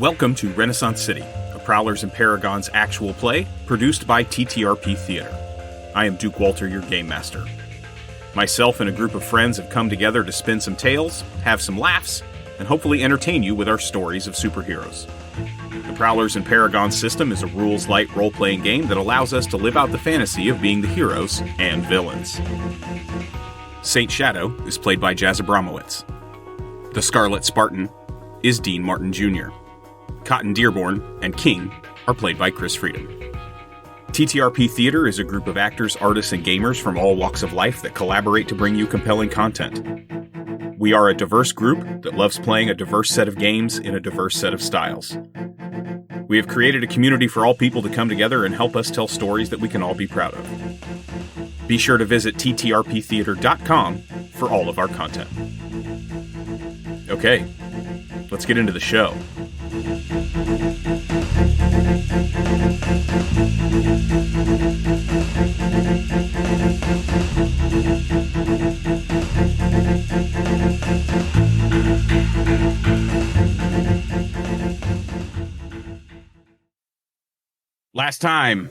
Welcome to Renaissance City, a Prowlers and Paragons actual play produced by TTRP Theater. I am Duke Walter, your game master. Myself and a group of friends have come together to spin some tales, have some laughs, and hopefully entertain you with our stories of superheroes. The Prowlers and Paragons system is a rules-light role-playing game that allows us to live out the fantasy of being the heroes and villains. Saint Shadow is played by Jazz Abramowitz. The Scarlet Spartan is Dean Martin Jr. Cotton Dearborn and King are played by Chris Freedom. TTRP Theater is a group of actors, artists, and gamers from all walks of life that collaborate to bring you compelling content. We are a diverse group that loves playing a diverse set of games in a diverse set of styles. We have created a community for all people to come together and help us tell stories that we can all be proud of. Be sure to visit ttrptheater.com for all of our content. Okay, let's get into the show. Last time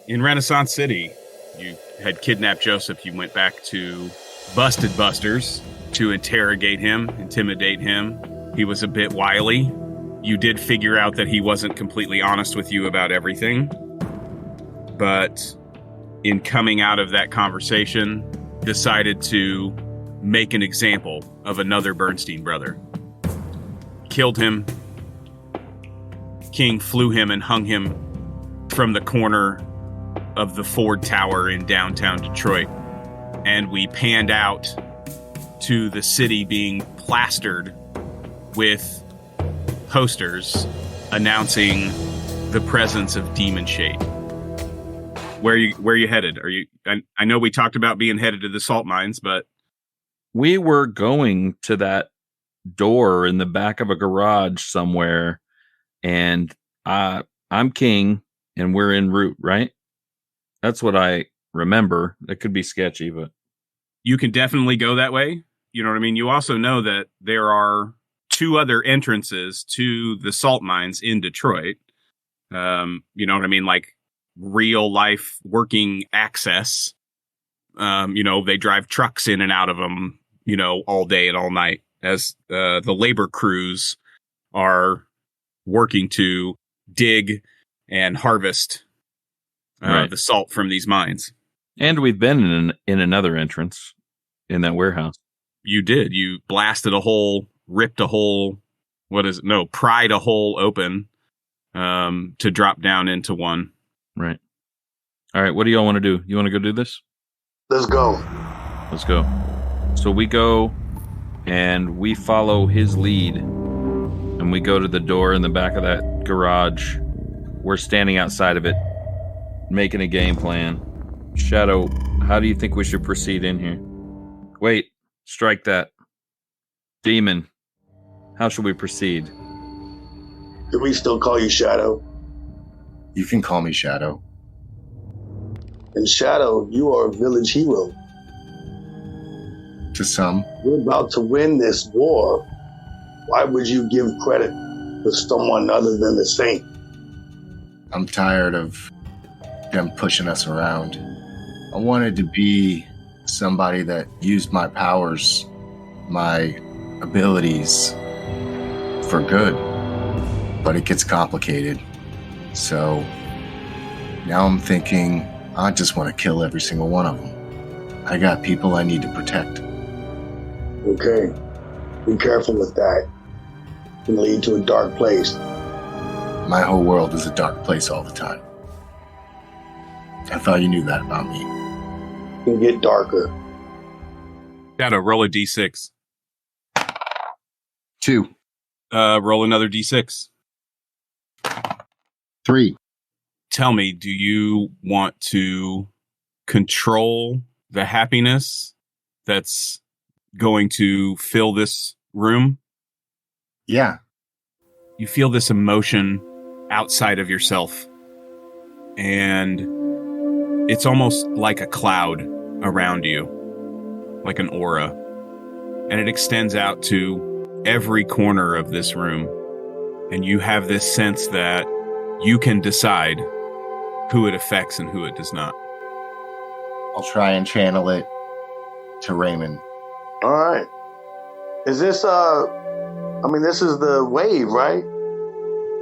in Renaissance City, you had kidnapped Joseph. You went back to Busted Busters to interrogate him, intimidate him. He was a bit wily. You did figure out that he wasn't completely honest with you about everything. But in coming out of that conversation, decided to make an example of another Bernstein brother. Killed him. King flew him and hung him from the corner of the Ford Tower in downtown Detroit. And we panned out to the city being plastered with posters announcing the presence of Demon Shade. Where are you headed? Are you? I know we talked about being headed to the salt mines, but we were going to that door in the back of a garage somewhere, and I'm King, and we're en route, right? That's what I remember. That could be sketchy, but you can definitely go that way. You know what I mean? You also know that there are two other entrances to the salt mines in Detroit. You know what I mean? Like real life working access. They drive trucks in and out of them, all day and all night as the labor crews are working to dig and harvest the salt from these mines. And we've been in another entrance in that warehouse. You did. You blasted a hole, ripped a hole, pried a hole open to drop down into one. Right. All right, what do y'all want to do? You want to go do this? Let's go. Let's go. So we go, and we follow his lead, and we go to the door in the back of that garage. We're standing outside of it, making a game plan. Shadow, how do you think we should proceed in here? Wait, strike that. Demon, how should we proceed? Do we still call you Shadow? You can call me Shadow. And Shadow, you are a village hero. To some. We're about to win this war. Why would you give credit to someone other than the Saint? I'm tired of them pushing us around. I wanted to be somebody that used my powers, my abilities for good, but it gets complicated. So now I'm thinking I just want to kill every single one of them. I got people I need to protect. Okay, be careful with that. It can lead to a dark place. My whole world is a dark place all the time. I thought you knew that about me. It can get darker. Gotta roll a d6. 2. Roll another d6. 3. Tell me, do you want to control the happiness that's going to fill this room? Yeah. You feel this emotion outside of yourself, and it's almost like a cloud around you, like an aura, and it extends out to every corner of this room. and you have this sense that you can decide who it affects and who it does not. I'll try and channel it to Raymond. All right. Is this, this is the wave, right?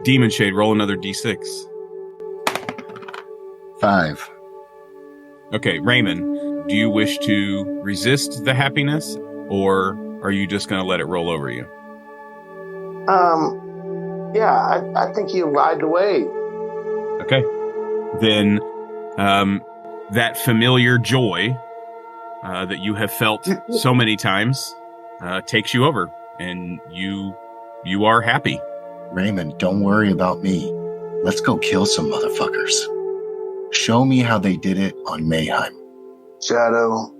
Demon Shade, roll another d6. 5. Okay, Raymond, do you wish to resist the happiness, or are you just going to let it roll over you? I think you ride the wave. Okay. Then that familiar joy that you have felt so many times takes you over, and you are happy. Raymond, don't worry about me. Let's go kill some motherfuckers. Show me how they did it on Mayheim. Shadow,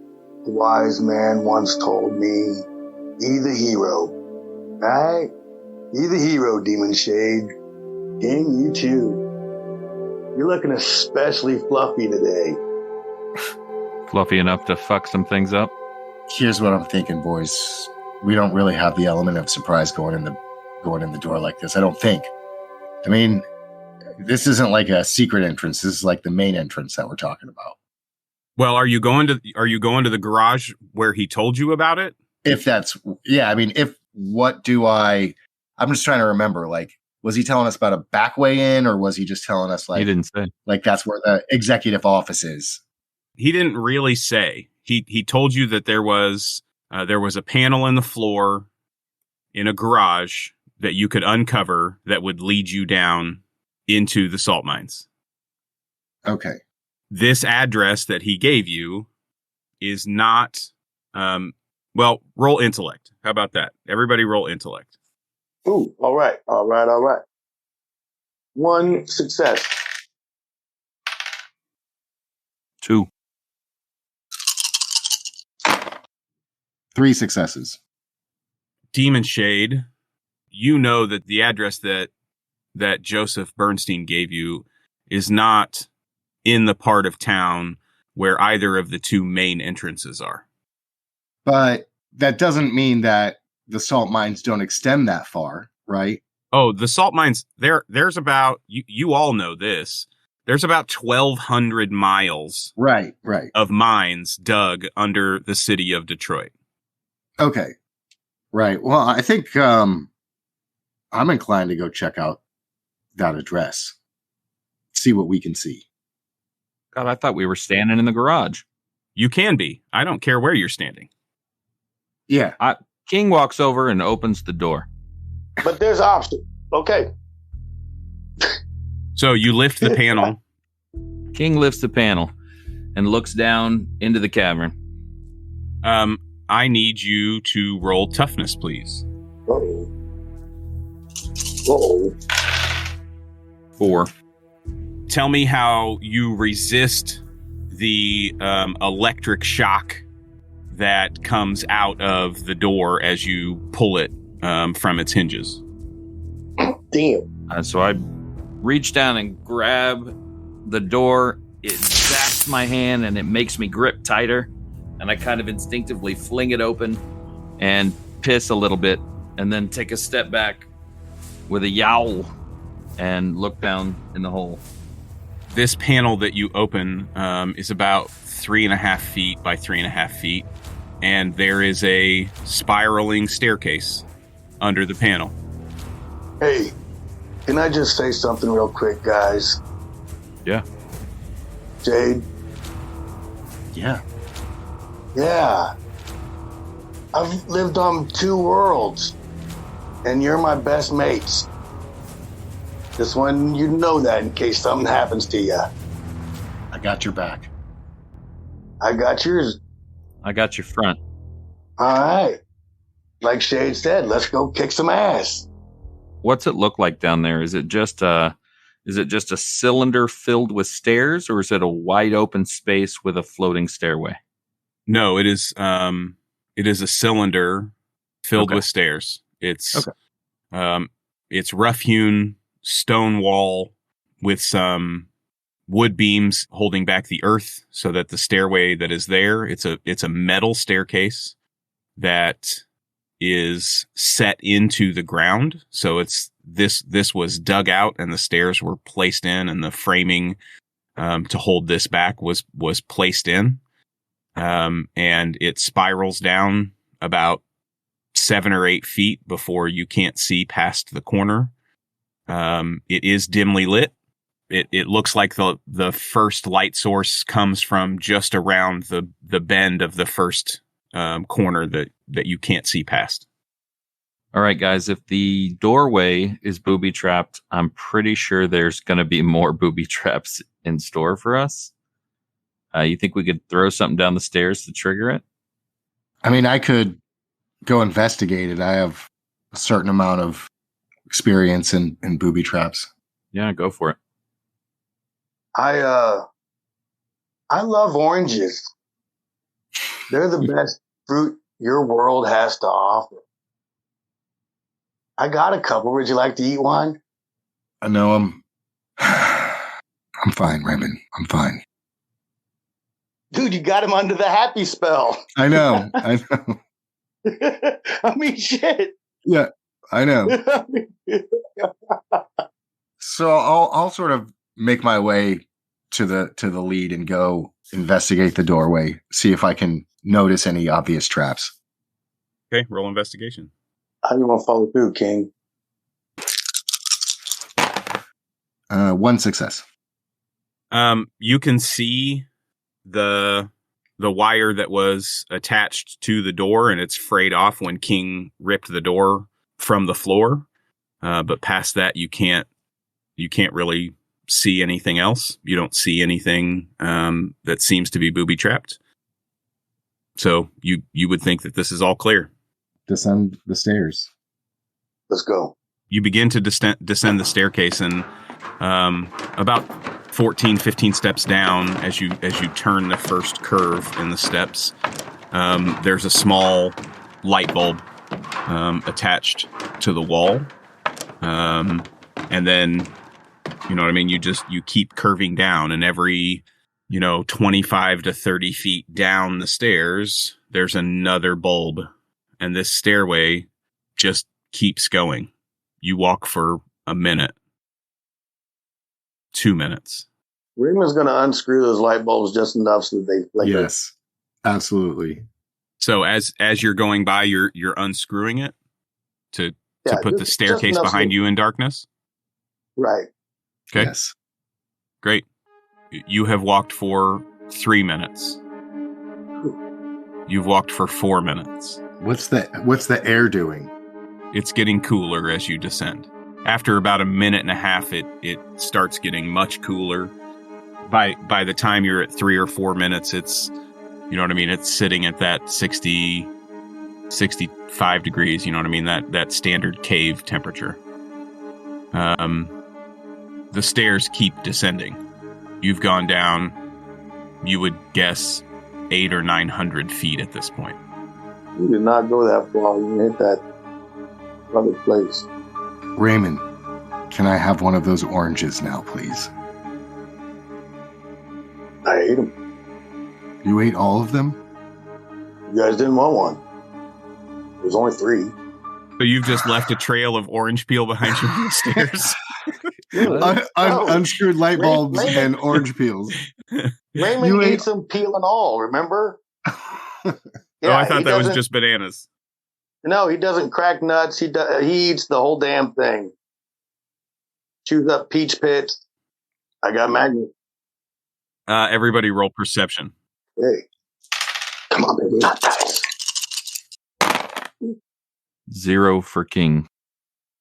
the wise man once told me, be the hero. Right? Be the hero, Demon Shade. King, you too. You're looking especially fluffy today. Fluffy enough to fuck some things up? Here's what I'm thinking, boys. We don't really have the element of surprise going in the door like this, I don't think. I mean, this isn't like a secret entrance. This is like the main entrance that we're talking about. Well, are you going to the garage where he told you about it? I'm just trying to remember, like, was he telling us about a back way in, or was he just telling us, like, he didn't say, like, that's where the executive office is? He didn't really say. He told you that there was a panel in the floor in a garage that you could uncover that would lead you down into the salt mines. Okay. This address that he gave you is not, roll intellect. How about that? Everybody roll intellect. Ooh, all right. 1 success. 2. 3 successes. Demon Shade, you know that the address that Joseph Bernstein gave you is not in the part of town where either of the two main entrances are. But that doesn't mean that the salt mines don't extend that far, right? Oh, the salt mines, there's about, you all know this, there's about 1,200 miles right of mines dug under the city of Detroit. Okay. Right. Well, I think I'm inclined to go check out that address. See what we can see. God, I thought we were standing in the garage. You can be. I don't care where you're standing. Yeah. King walks over and opens the door. But there's option. Okay. So you lift the panel. King lifts the panel and looks down into the cavern. I need you to roll toughness, please. Uh-oh. 4. Tell me how you resist the electric shock that comes out of the door as you pull it from its hinges. Damn. So I reach down and grab the door. It zaps my hand and it makes me grip tighter. And I kind of instinctively fling it open and piss a little bit and then take a step back with a yowl and look down in the hole. This panel that you open is about 3.5 feet by 3.5 feet. And there is a spiraling staircase under the panel. Hey, can I just say something real quick, guys? Yeah. Jade? Yeah. Yeah. I've lived on 2 worlds, and you're my best mates. Just wanted you to know that in case something happens to you. I got your back. I got yours. I got your front. All right. Like Shade said, let's go kick some ass. What's it look like down there? Is it just a cylinder filled with stairs, or is it a wide open space with a floating stairway? No, it is a cylinder filled with stairs. It's rough-hewn stone wall with some wood beams holding back the earth so that the stairway that is there, it's a metal staircase that is set into the ground. So it's this was dug out and the stairs were placed in, and the framing to hold this back was placed in. And it spirals down about 7 or 8 feet before you can't see past the corner. It is dimly lit. It looks like the first light source comes from just around the bend of the first corner that you can't see past. All right, guys, if the doorway is booby trapped, I'm pretty sure there's going to be more booby traps in store for us. You think we could throw something down the stairs to trigger it? I mean, I could go investigate it. I have a certain amount of experience in booby traps. Yeah, go for it. I love oranges. They're the best fruit your world has to offer. I got a couple. Would you like to eat one? I know I'm fine, Raymond. I'm fine. Dude, you got him under the happy spell. I know. I mean, shit. Yeah, I know. So I'll sort of make my way to the lead and go investigate the doorway, see if I can notice any obvious traps. Okay, roll investigation. How do you want to follow through, King? 1 success. You can see the wire that was attached to the door, and it's frayed off when King ripped the door from the floor. But past that, you can't really see anything else. You don't see anything that seems to be booby trapped. So you would think that this is all clear. Descend the stairs. Let's go. You begin to descend the staircase, and about 14, 15 steps down, as you turn the first curve in the steps, there's a small light bulb attached to the wall. And then, you know what I mean? You keep curving down, and every, 25 to 30 feet down the stairs, there's another bulb. And this stairway just keeps going. You walk for a minute, 2 minutes. Raymond's going to unscrew those light bulbs just enough so that they flicker. Yes, absolutely. So as you're going by, you're unscrewing it to put the staircase behind you in darkness? Right. Okay. Yes. Great. You have walked for 3 minutes. You've walked for 4 minutes. What's the air doing? It's getting cooler as you descend. After about a minute and a half, it starts getting much cooler. By the time you're at 3 or 4 minutes, it's, you know what I mean? It's sitting at that 60, 65 degrees, you know what I mean? That standard cave temperature. The stairs keep descending. You've gone down, you would guess, 800 or 900 feet at this point. You did not go that far. You hit that other place. Raymond, can I have one of those oranges now, please? I ate them. You ate all of them? You guys didn't want one. There's only 3. So you've just left a trail of orange peel behind you on the stairs? Unscrewed light bulbs and orange peels. Raymond ate some peel and all, remember? Yeah, I thought that was just bananas. No, he doesn't crack nuts. He eats the whole damn thing. Chews up peach pits. I got magnet. Everybody roll perception. Hey. Come on, baby. Not dice. 0 for King.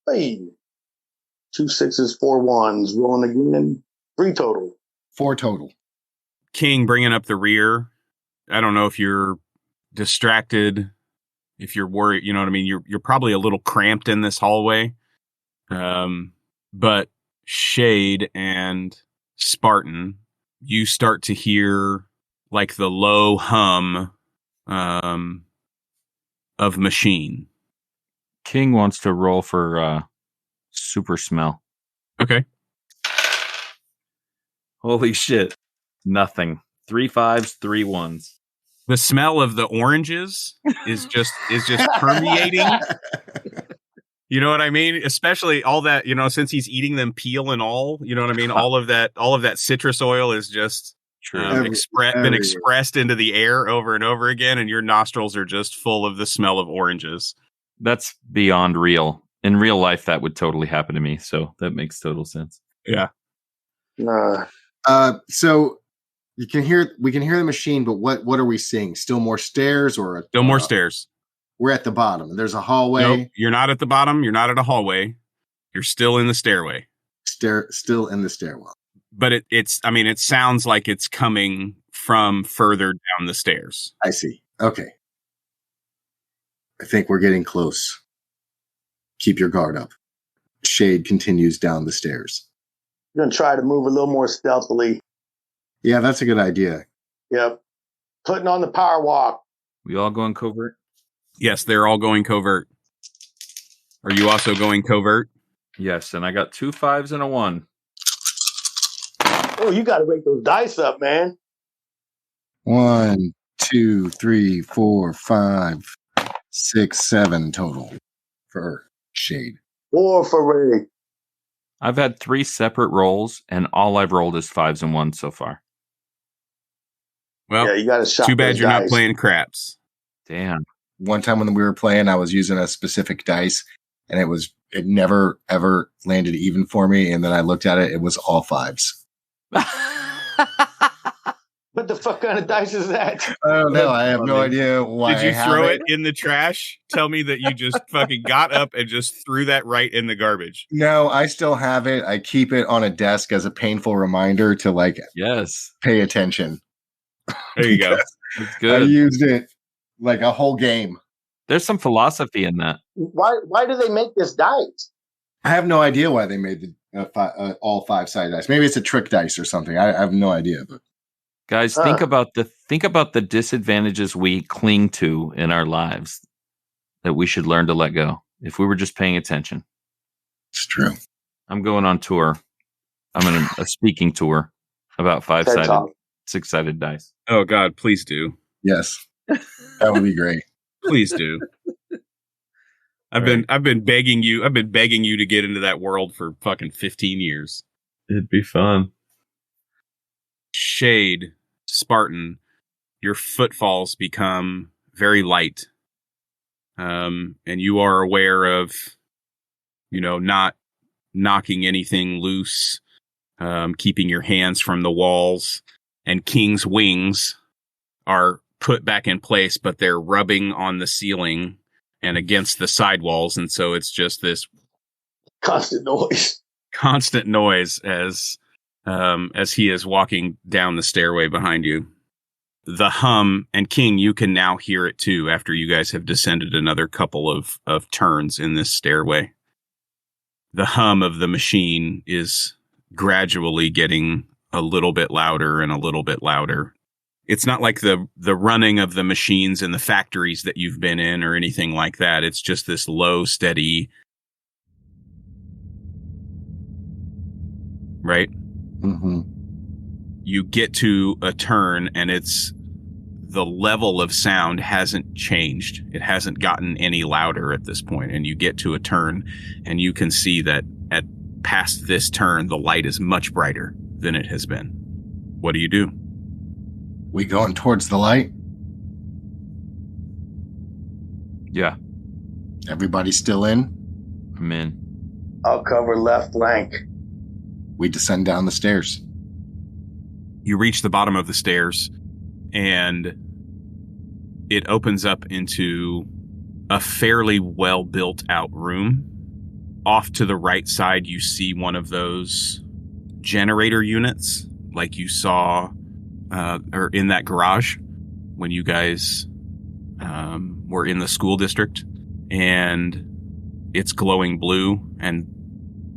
Hey. 2 6s, 4 1s. Rolling again. 3 total. 4 total. King bringing up the rear. I don't know if you're distracted, if you're worried, you know what I mean? You're probably a little cramped in this hallway. But Shade and Spartan, you start to hear like the low hum of machine. King wants to roll for super smell. Okay. Holy shit. Nothing. 3 5s, 3 1s. The smell of the oranges is just permeating. You know what I mean? Especially all that, since he's eating them peel and all, you know what I mean? all of that citrus oil is just been expressed into the air over and over again, and your nostrils are just full of the smell of oranges. That's beyond real. In real life, that would totally happen to me. So that makes total sense. Yeah. So we can hear the machine, but what are we seeing? Still more stairs or still more stairs? We're at the bottom. There's a hallway. Nope, you're not at the bottom. You're not at a hallway. You're still in the stairway. Still in the stairwell. But it sounds like it's coming from further down the stairs. I see. Okay. I think we're getting close. Keep your guard up. Shade continues down the stairs. I'm going to try to move a little more stealthily. Yeah, that's a good idea. Yep. Putting on the power walk. We all going covert? Yes, they're all going covert. Are you also going covert? Yes, and I got 2 5s and a 1. Oh, you got to rake those dice up, man. 1, 2, 3, 4, 5, 6, 7 total for Shade. 4 for Ray. I've had 3 separate rolls, and all I've rolled is 5s and 1s so far. Well, yeah, you got to shot. Too bad you're not playing craps. Damn. One time when we were playing, I was using a specific dice, and it never ever landed even for me. And then I looked at it; it was all 5s. What the fuck kind of dice is that? I don't know. I have no idea why. Did you throw it in the trash? Tell me that you just fucking got up and just threw that right in the garbage. No, I still have it. I keep it on a desk as a painful reminder to pay attention. There you go. It's good. I used it like a whole game. There's some philosophy in that. Why do they make this dice? I have no idea why they made the all 5-sided dice. Maybe it's a trick dice or something. I have no idea. But guys, think about the disadvantages we cling to in our lives that we should learn to let go if we were just paying attention. It's true. I'm going on tour. I'm on a speaking tour about 5-sided, 6-sided dice. Oh God, please do. Yes, that would be great. Please do. I've been begging you to get into that world for fucking 15 years. It'd be fun. Shade, Spartan, your footfalls become very light. And you are aware of, not knocking anything loose, keeping your hands from the walls, and King's wings are put back in place, but they're rubbing on the ceiling and against the sidewalls. And so it's just this constant noise as he is walking down the stairway behind you. The hum, and King, you can now hear it too after you guys have descended another couple of turns in this stairway. The hum of the machine is gradually getting a little bit louder and a little bit louder. It's not like the running of the machines in the factories that you've been in or anything like that. It's just this low, steady, right? Mm-hmm. You get to a turn and the level of sound hasn't changed. It hasn't gotten any louder at this point. And you get to a turn and you can see that at past this turn, the light is much brighter than it has been. What do? We going towards the light? Yeah. Everybody still in? I'm in. I'll cover left flank. We descend down the stairs. You reach the bottom of the stairs, and it opens up into a fairly well-built out room. Off to the right side, you see one of those generator units like you saw or in that garage when you guys were in the school district, and it's glowing blue, and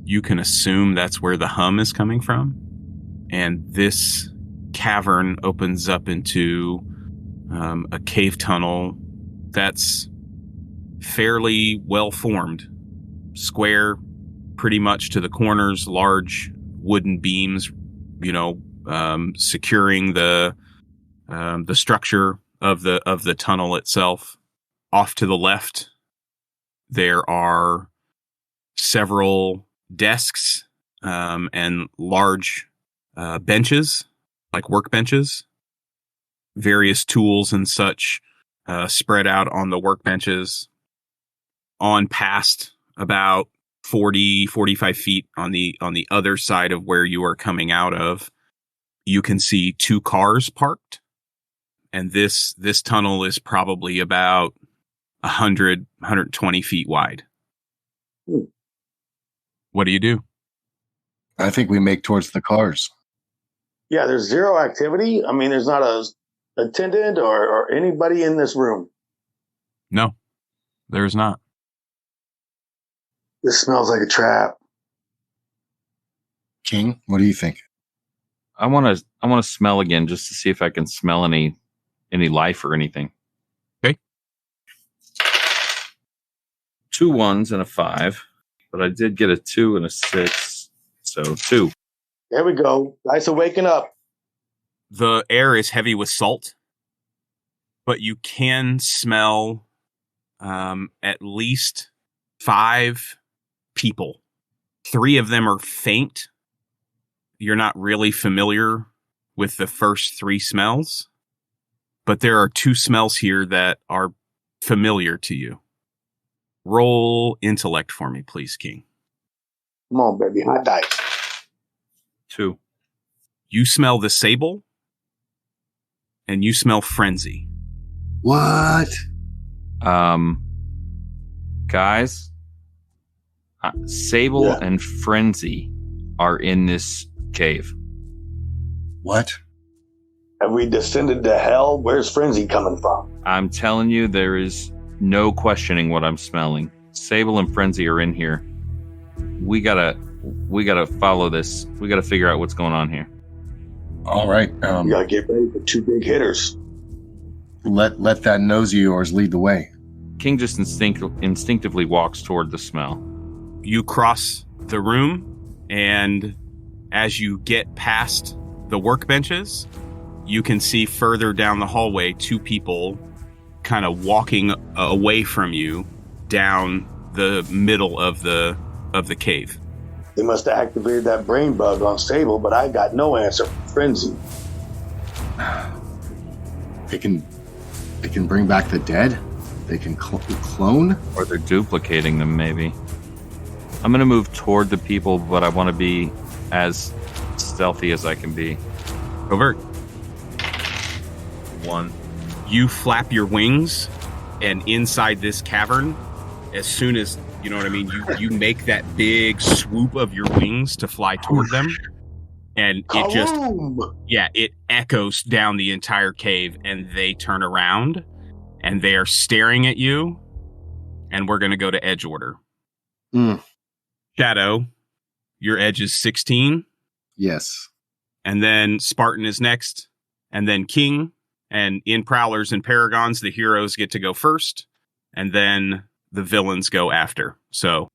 you can assume that's where the hum is coming from. And this cavern opens up into a cave tunnel that's fairly well formed, square pretty much to the corners, large wooden beams, securing the structure of the tunnel itself. Off to the left, there are several desks and large benches, like workbenches, various tools and such spread out on the workbenches. On past about 40, 45 feet on the other side of where you are coming out of, you can see 2 cars parked. And this tunnel is probably about 120 feet wide. What do you do? I think we make towards the cars. Yeah, there's zero activity. I mean, there's not a attendant or anybody in this room. No, there's not. This smells like a trap. King, what do you think? I want to smell again just to see if I can smell any life or anything. Okay. 2 1s and a 5, but I did get a 2 and a 6, so 2. There we go. Nice of waking up. The air is heavy with salt, but you can smell at least 5 people. 3 of them are faint. You're not really familiar with the first 3 smells, but there are 2 smells here that are familiar to you. Roll intellect for me, please, King. Come on, baby. Hot dice. 2. You smell the sable, and you smell frenzy. What? Guys, Sable Yeah. and Frenzy are in this cave. What? Have we descended to hell? Where's Frenzy coming from? I'm telling you, there is no questioning what I'm smelling. Sable and Frenzy are in here. We gotta follow this. We gotta figure out what's going on here. All right. We gotta get ready for 2 big hitters. Let that nose of yours lead the way. King just instinctively walks toward the smell. You cross the room, and as you get past the workbenches, you can see further down the hallway 2 people kind of walking away from you down the middle of the cave. They must have activated that brain bug on Sable, but I got no answer from Frenzy. They can bring back the dead. They can clone. Or they're duplicating them, maybe. I'm going to move toward the people, but I want to be as stealthy as I can be. Covert. 1. You flap your wings, and inside this cavern, as soon as, you know what I mean, you make that big swoop of your wings to fly toward them, and it just, it echoes down the entire cave, and they turn around, and they are staring at you, and we're going to go to edge order. Shadow, your edge is 16. Yes. And then Spartan is next, and then King. And in Prowlers and Paragons, the heroes get to go first, and then the villains go after. So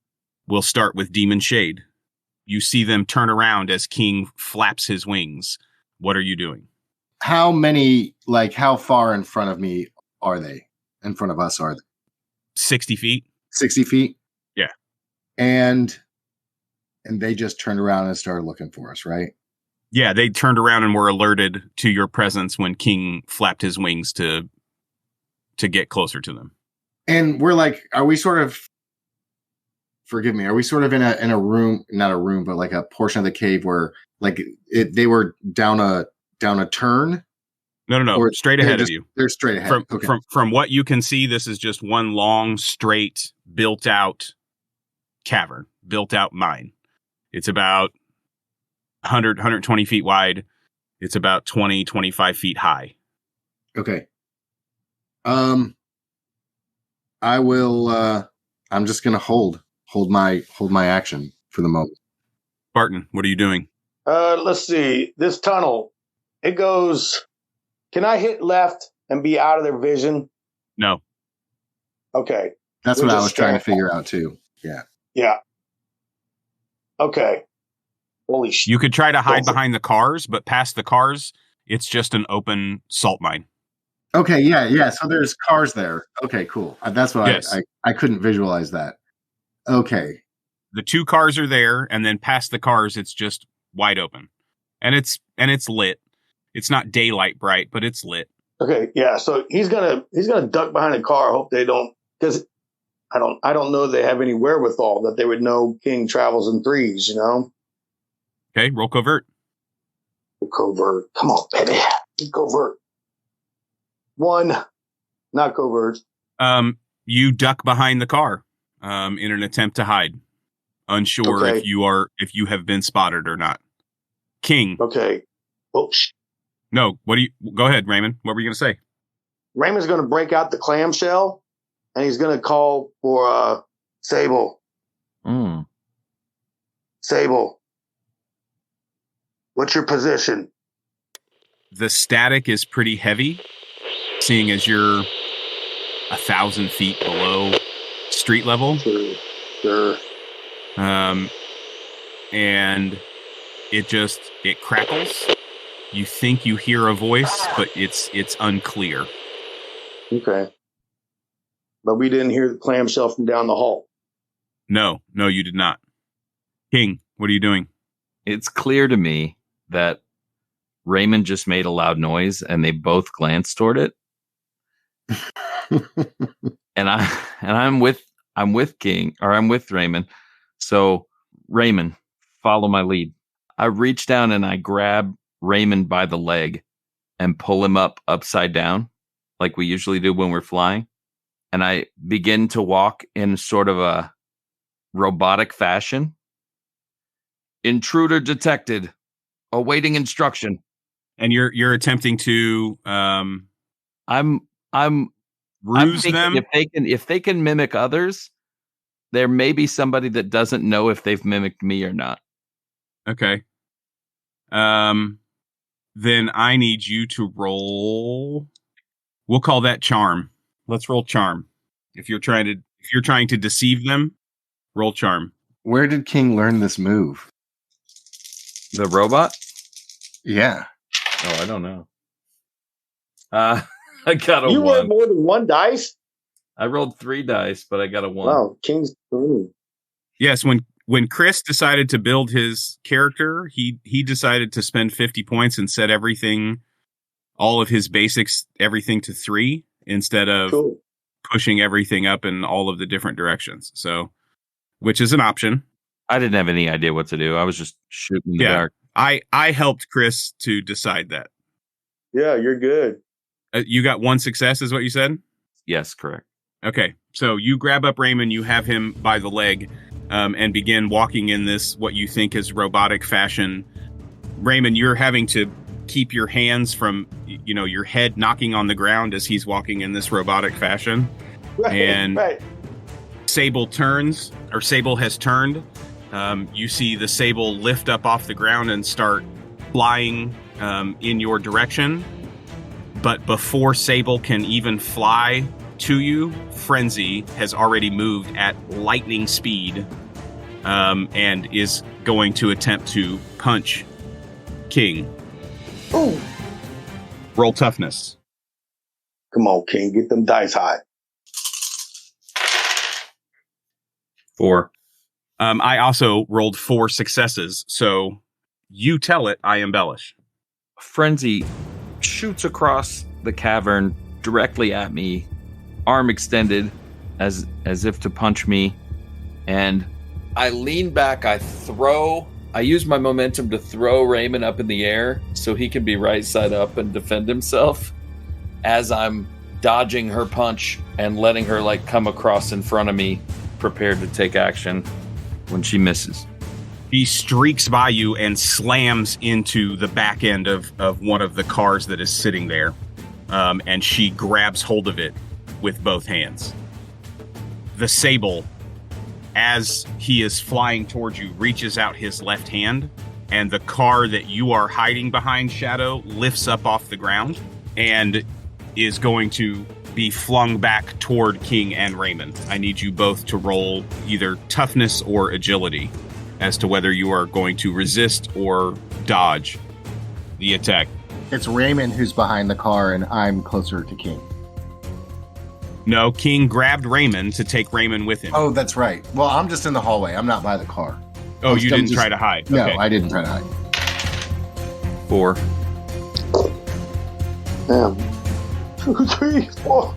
we'll start with Demon Shade. You see them turn around as King flaps his wings. What are you doing? How far in front of me are they? In front of us are they? 60 feet. 60 feet? Yeah. And they just turned around and started looking for us, right? Yeah, they turned around and were alerted to your presence when King flapped his wings to get closer to them. And we're like, are we sort of, forgive me, are we sort of in a room, not a room, but like a portion of the cave where like they were down a turn? No. Or straight ahead of you. They're straight ahead. From what you can see, this is just one long, straight, built out cavern, built out mine. It's about 120 feet wide. It's about 25 feet high. Okay. I will, I'm just going to hold my action for the moment. Barton, what are you doing? Let's see. This tunnel, it goes, can I hit left and be out of their vision? No. Okay. That's what I was trying to figure out too. Yeah. Yeah. Okay. Holy shit. You could try to hide behind the cars, but past the cars, it's just an open salt mine. Okay, yeah. So there's cars there. Okay, cool. That's what yes. I couldn't visualize that. Okay. The two cars are there, and then past the cars, it's just wide open, and it's lit. It's not daylight bright, but it's lit. Okay, yeah. So he's gonna duck behind a car. Hope they don't, because I don't know they have any wherewithal that they would know King travels in threes. You know. Okay, roll covert. Covert. Come on, baby. Covert. 1, not covert. You duck behind the car, in an attempt to hide, unsure Okay. if you have been spotted or not. King. Okay. Oh, No, go ahead, Raymond. What were you going to say? Raymond's going to break out the clamshell, and he's going to call for Sable. Sable, what's your position? The static is pretty heavy, seeing as you're 1,000 feet below street level. Sure. And it crackles. You think you hear a voice, but it's unclear. Okay. But we didn't hear the clamshell from down the hall. No, you did not. King, what are you doing? It's clear to me that Raymond just made a loud noise and they both glanced toward it. and I'm with King, or I'm with Raymond. So Raymond, follow my lead. I reach down and I grab Raymond by the leg and pull him up upside down like we usually do when we're flying. And I begin to walk in sort of a robotic fashion. Intruder detected. Awaiting instruction. And you're attempting to I'm ruse thinking them. If they can mimic others, there may be somebody that doesn't know if they've mimicked me or not. Okay. Then I need you to roll. We'll call that charm. Let's roll charm. If you're trying to deceive them, roll charm. Where did King learn this move? The robot? Yeah. Oh, I don't know. I got a You 1. rolled more than 1 dice? I rolled 3 dice, but I got a 1. Wow, King's 3. Yes, when Chris decided to build his character, he decided to spend 50 points and set all of his basics, everything to 3 instead of pushing everything up in all of the different directions. So, which is an option. I didn't have any idea what to do. I was just shooting in the dark. I helped Chris to decide that. Yeah, you're good. You got 1 success, is what you said? Yes, correct. Okay, so you grab up Raymond, you have him by the leg, and begin walking in this, what you think is robotic fashion. Raymond, you're having to keep your hands from, your head knocking on the ground as he's walking in this robotic fashion. Right. Sable has turned. You see the Sable lift up off the ground and start flying in your direction. But before Sable can even fly to you, Frenzy has already moved at lightning speed and is going to attempt to punch King. Ooh. Roll toughness. Come on, King. Get them dice high. 4. I also rolled 4 successes, so you tell it, I embellish. Frenzy shoots across the cavern directly at me, arm extended as if to punch me, and I lean back. I use my momentum to throw Raymond up in the air so he can be right side up and defend himself as I'm dodging her punch and letting her come across in front of me, prepared to take action when she misses. He streaks by you and slams into the back end of one of the cars that is sitting there, and she grabs hold of it with both hands. The Sable, as he is flying towards you, reaches out his left hand, and the car that you are hiding behind, Shadow, lifts up off the ground and is going to be flung back toward King and Raymond. I need you both to roll either toughness or agility as to whether you are going to resist or dodge the attack. It's Raymond who's behind the car, and I'm closer to King. No, King grabbed Raymond to take Raymond with him. Oh, that's right. Well, I'm just in the hallway. I'm not by the car. Oh, you didn't try to hide? No, Okay. I didn't try to hide. 4. Damn. 2, 3, 4,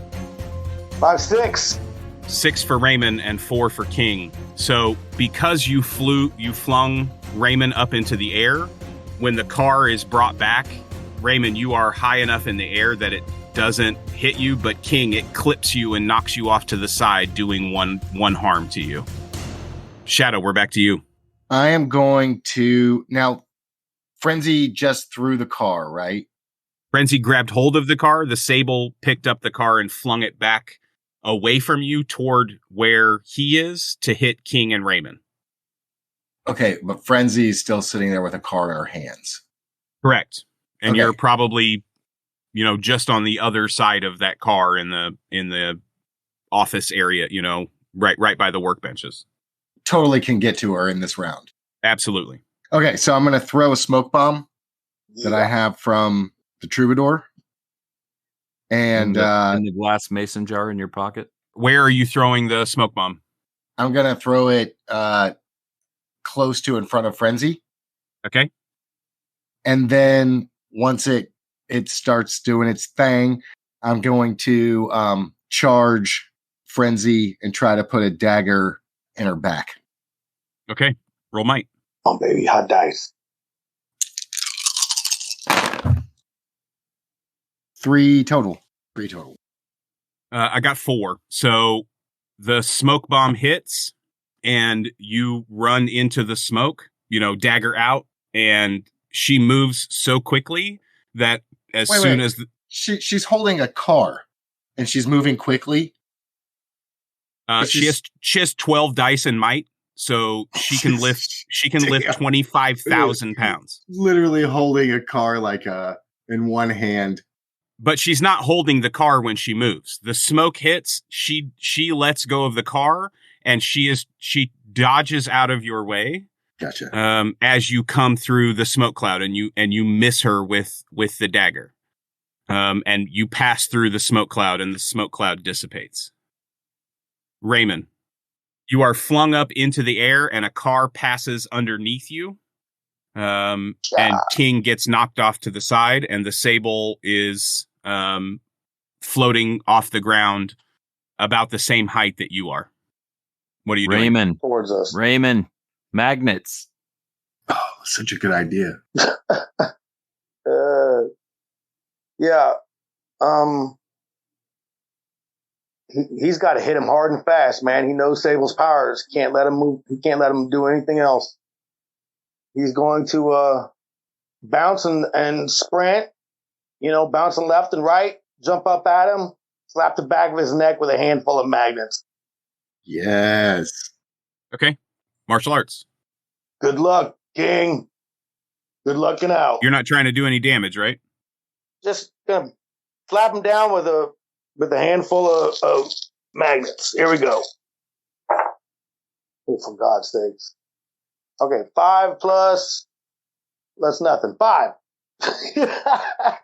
5, 6. 6 for Raymond and 4 for King. So because you flung Raymond up into the air, when the car is brought back, Raymond, you are high enough in the air that it doesn't hit you, but King, it clips you and knocks you off to the side, doing one harm to you. Shadow, we're back to you. I am going to now. Frenzy just threw the car, right? Frenzy grabbed hold of the car. The Sable picked up the car and flung it back away from you toward where he is to hit King and Raymond. Okay, but Frenzy is still sitting there with a car in her hands. Correct. And Okay. you're probably, just on the other side of that car in the office area, right by the workbenches. Totally can get to her in this round. Absolutely. Okay, so I'm going to throw a smoke bomb that I have from the Troubadour. And in the glass mason jar in your pocket. Where are you throwing the smoke bomb? I'm going to throw it close to in front of Frenzy. Okay. And then once it starts doing its thing, I'm going to charge Frenzy and try to put a dagger in her back. Okay. Roll might. Come on, baby. Hot dice. 3 total. 3 total. I got 4. So the smoke bomb hits and you run into the smoke, dagger out, and she moves so quickly that she's holding a car and she's moving quickly. She has 12 dice in might, so she can lift 25,000 pounds. Literally holding a car in one hand. But she's not holding the car when she moves. The smoke hits, she lets go of the car, and she dodges out of your way. Gotcha. As you come through the smoke cloud, and you miss her with the dagger. And you pass through the smoke cloud, and the smoke cloud dissipates. Raymond, you are flung up into the air, and a car passes underneath you. And King gets knocked off to the side, and the Sable is floating off the ground about the same height that you are. What are you doing? Raymond. Towards us. Raymond. Magnets. Oh, such a good idea. Yeah. He's got to hit him hard and fast, man. He knows Sable's powers. Can't let him move. He can't let him do anything else. He's going to bounce and sprint, bouncing left and right, jump up at him, slap the back of his neck with a handful of magnets. Yes. Okay. Martial arts. Good luck, King. Good luck and out. You're not trying to do any damage, right? Just gonna slap him down with a handful of magnets. Here we go. Oh, for God's sakes. Okay, 5 plus nothing. 5.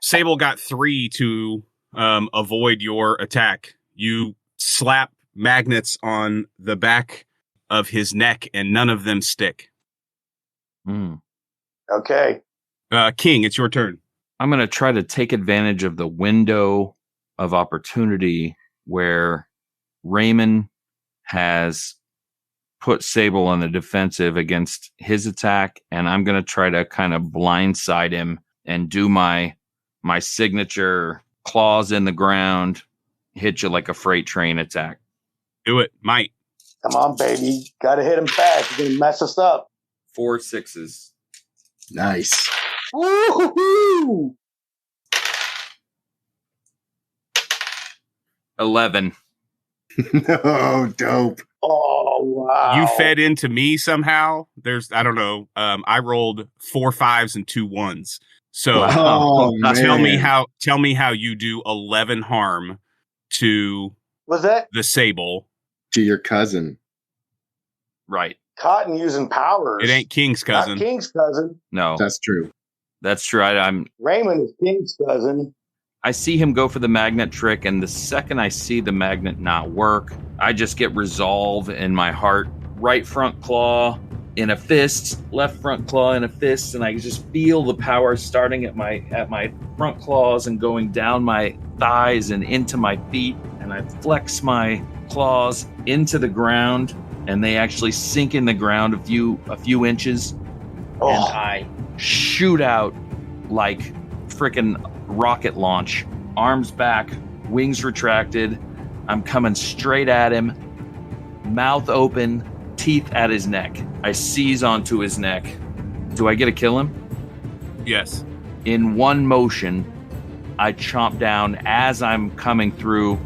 Sable got 3 to avoid your attack. You slap magnets on the back of his neck, and none of them stick. Okay. King, it's your turn. I'm going to try to take advantage of the window of opportunity where Raymond has put Sable on the defensive against his attack, and I'm going to try to kind of blindside him and do my signature claws in the ground, hit you like a freight train attack. Do it. Might. Come on, baby. Gotta hit him fast. You're gonna mess us up. 4 6s. Nice. Woo-hoo-hoo! 11. No, dope. Oh, wow. You fed into me somehow. I don't know. I rolled 4 5s and 2 1s. So tell me how you do 11 harm to Was that the Sable. To your cousin. Right. Cotton using powers? It ain't King's cousin. Not King's cousin. No, That's true. that's true. Raymond is King's cousin. I see him go for the magnet trick, and the second I see the magnet not work, I just get resolve in my heart. Right front claw in a fist, left front claw in a fist, and I just feel the power starting at my front claws and going down my thighs and into my feet, and I flex my claws into the ground, and they actually sink in the ground a few inches, and I shoot out like frickin' rocket launch, arms back, wings retracted. I'm coming straight at him, mouth open, teeth at his neck. I seize onto his neck. Do I get to kill him? Yes. In one motion, I chomp down as I'm coming through,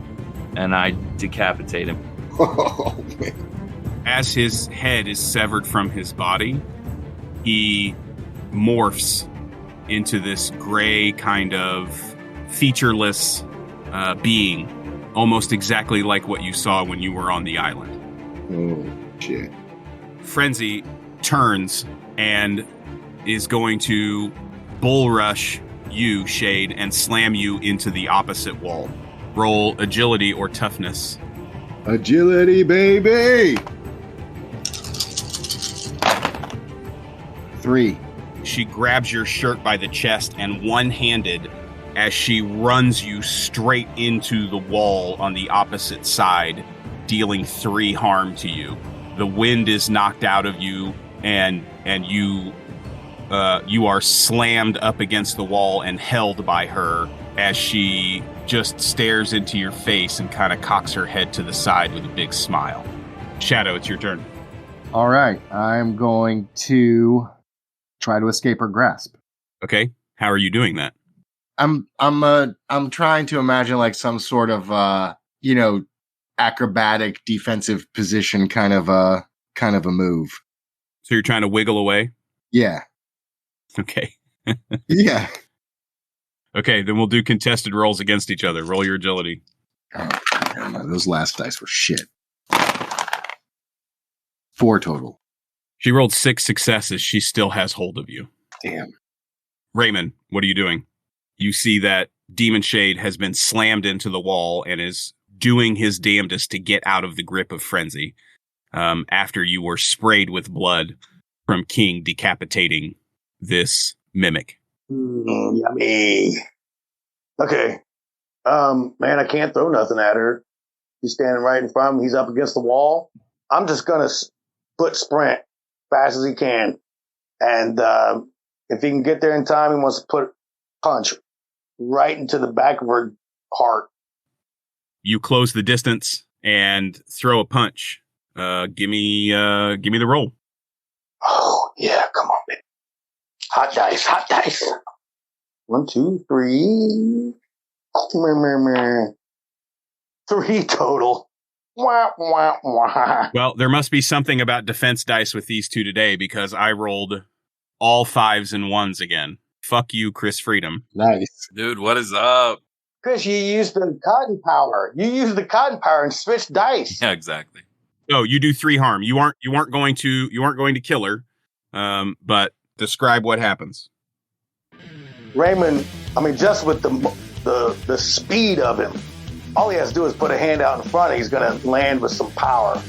and I decapitate him. Oh, man. As his head is severed from his body, he morphs into this gray kind of featureless being, almost exactly like what you saw when you were on the island. Oh, shit. Frenzy turns and is going to bull rush you, Shade, and slam you into the opposite wall. Roll agility or toughness. Agility, baby! 3. She grabs your shirt by the chest and one-handed, as she runs you straight into the wall on the opposite side, dealing 3 harm to you. The wind is knocked out of you, and you are slammed up against the wall and held by her as she just stares into your face and kind of cocks her head to the side with a big smile. Shadow, it's your turn. All right, I'm going to try to escape her grasp. Okay, how are you doing that? I'm trying to imagine like some sort of acrobatic defensive position kind of a move. So you're trying to wiggle away? Yeah. Okay. Yeah. Okay, then we'll do contested rolls against each other. Roll your agility. Oh, man, those last dice were shit. 4 total. She rolled 6 successes. She still has hold of you. Damn. Raymond, what are you doing? You see that Demon Shade has been slammed into the wall and is doing his damnedest to get out of the grip of Frenzy after you were sprayed with blood from King decapitating this mimic. Yummy. Okay. Man, I can't throw nothing at her. He's standing right in front of me. He's up against the wall. I'm just going to foot sprint fast as he can. And if he can get there in time, he wants to put punch right into the back of her heart. You close the distance and throw a punch. Give me the roll. Oh, yeah. Come on, baby. Hot dice, hot dice. 1, 2, 3. 3 total. Wah, wah, wah. Well, there must be something about defense dice with these two today because I rolled all 5s and 1s again. Fuck you, Chris Freedom. Nice. Dude, what is up? Chris, you used the cotton power. You used the cotton power and switched dice. Yeah, exactly. Oh, you do 3 harm. You weren't going to kill her. But describe what happens. Raymond, just with the speed of him, all he has to do is put a hand out in front and he's going to land with some power.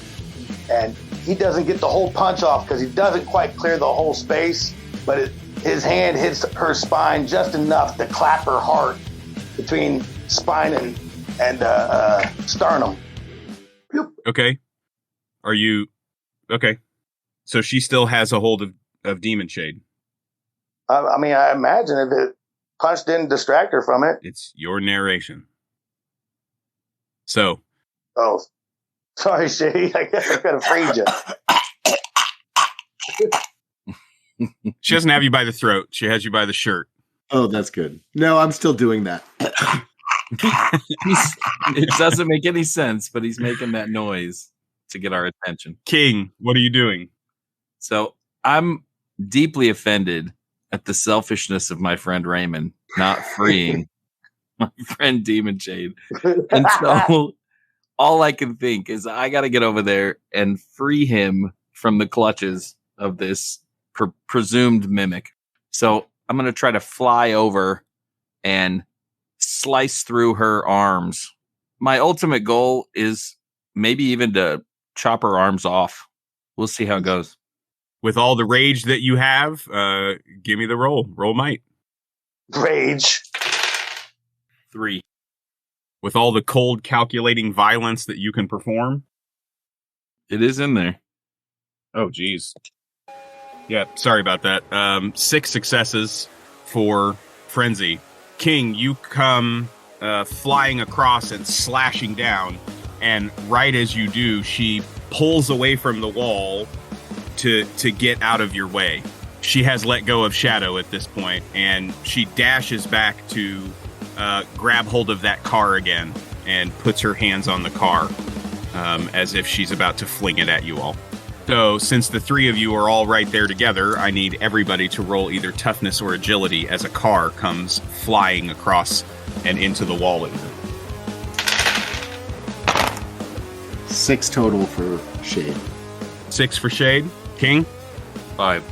And he doesn't get the whole punch off because he doesn't quite clear the whole space, but his hand hits her spine just enough to clap her heart between spine and sternum. Okay. Are you... Okay. So she still has a hold of Demon Shade. I imagine if the punch didn't distract her from it. It's your narration. So. Oh, sorry, Shady. I guess I could have freed you. She doesn't have you by the throat. She has you by the shirt. Oh, that's good. No, I'm still doing that. It doesn't make any sense, but he's making that noise to get our attention. King, what are you doing? So I'm deeply offended at the selfishness of my friend Raymond not freeing my friend Demon Shade. And so all I can think is I got to get over there and free him from the clutches of this presumed mimic. So I'm going to try to fly over and slice through her arms. My ultimate goal is maybe even to chop her arms off. We'll see how it goes. With all the rage that you have, give me the roll. Roll might. Rage. 3. With all the cold, calculating violence that you can perform. It is in there. Oh, geez. Yeah, sorry about that. 6 successes for Frenzy. King, you come flying across and slashing down, and right as you do, she pulls away from the wall to get out of your way. She has let go of Shadow at this point, and she dashes back to grab hold of that car again and puts her hands on the car as if she's about to fling it at you all. So, since the 3 of you are all right there together, I need everybody to roll either toughness or agility as a car comes flying across and into the wall. 6 total for Shade. 6 for Shade. King? 5.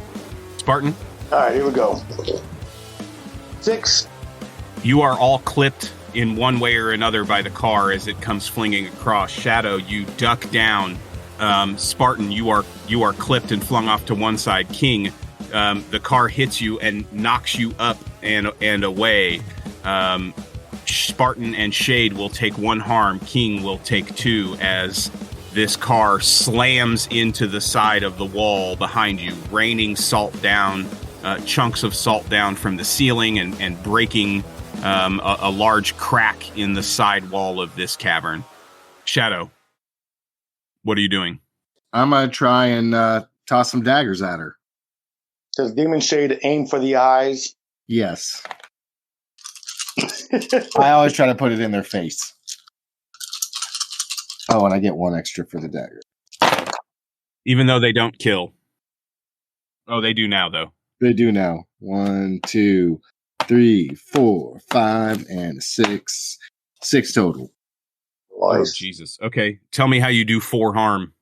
Spartan? All right, here we go. 6. You are all clipped in one way or another by the car as it comes flinging across. Shadow, you duck down. Spartan, you are clipped and flung off to one side. King, the car hits you and knocks you up and away. Spartan and Shade will take 1 harm. King will take 2 as this car slams into the side of the wall behind you, raining salt down, chunks of salt down from the ceiling and breaking a large crack in the side wall of this cavern. Shadow, what are you doing? I'm going to try and toss some daggers at her. Does Demon Shade aim for the eyes? Yes. I always try to put it in their face. Oh, and I get 1 extra for the dagger. Even though they don't kill. Oh, they do now, though. They do now. 1, 2, 3, 4, 5, and 6. 6 total. Oh, Nice. Jesus. Okay. Tell me how you do 4 harm.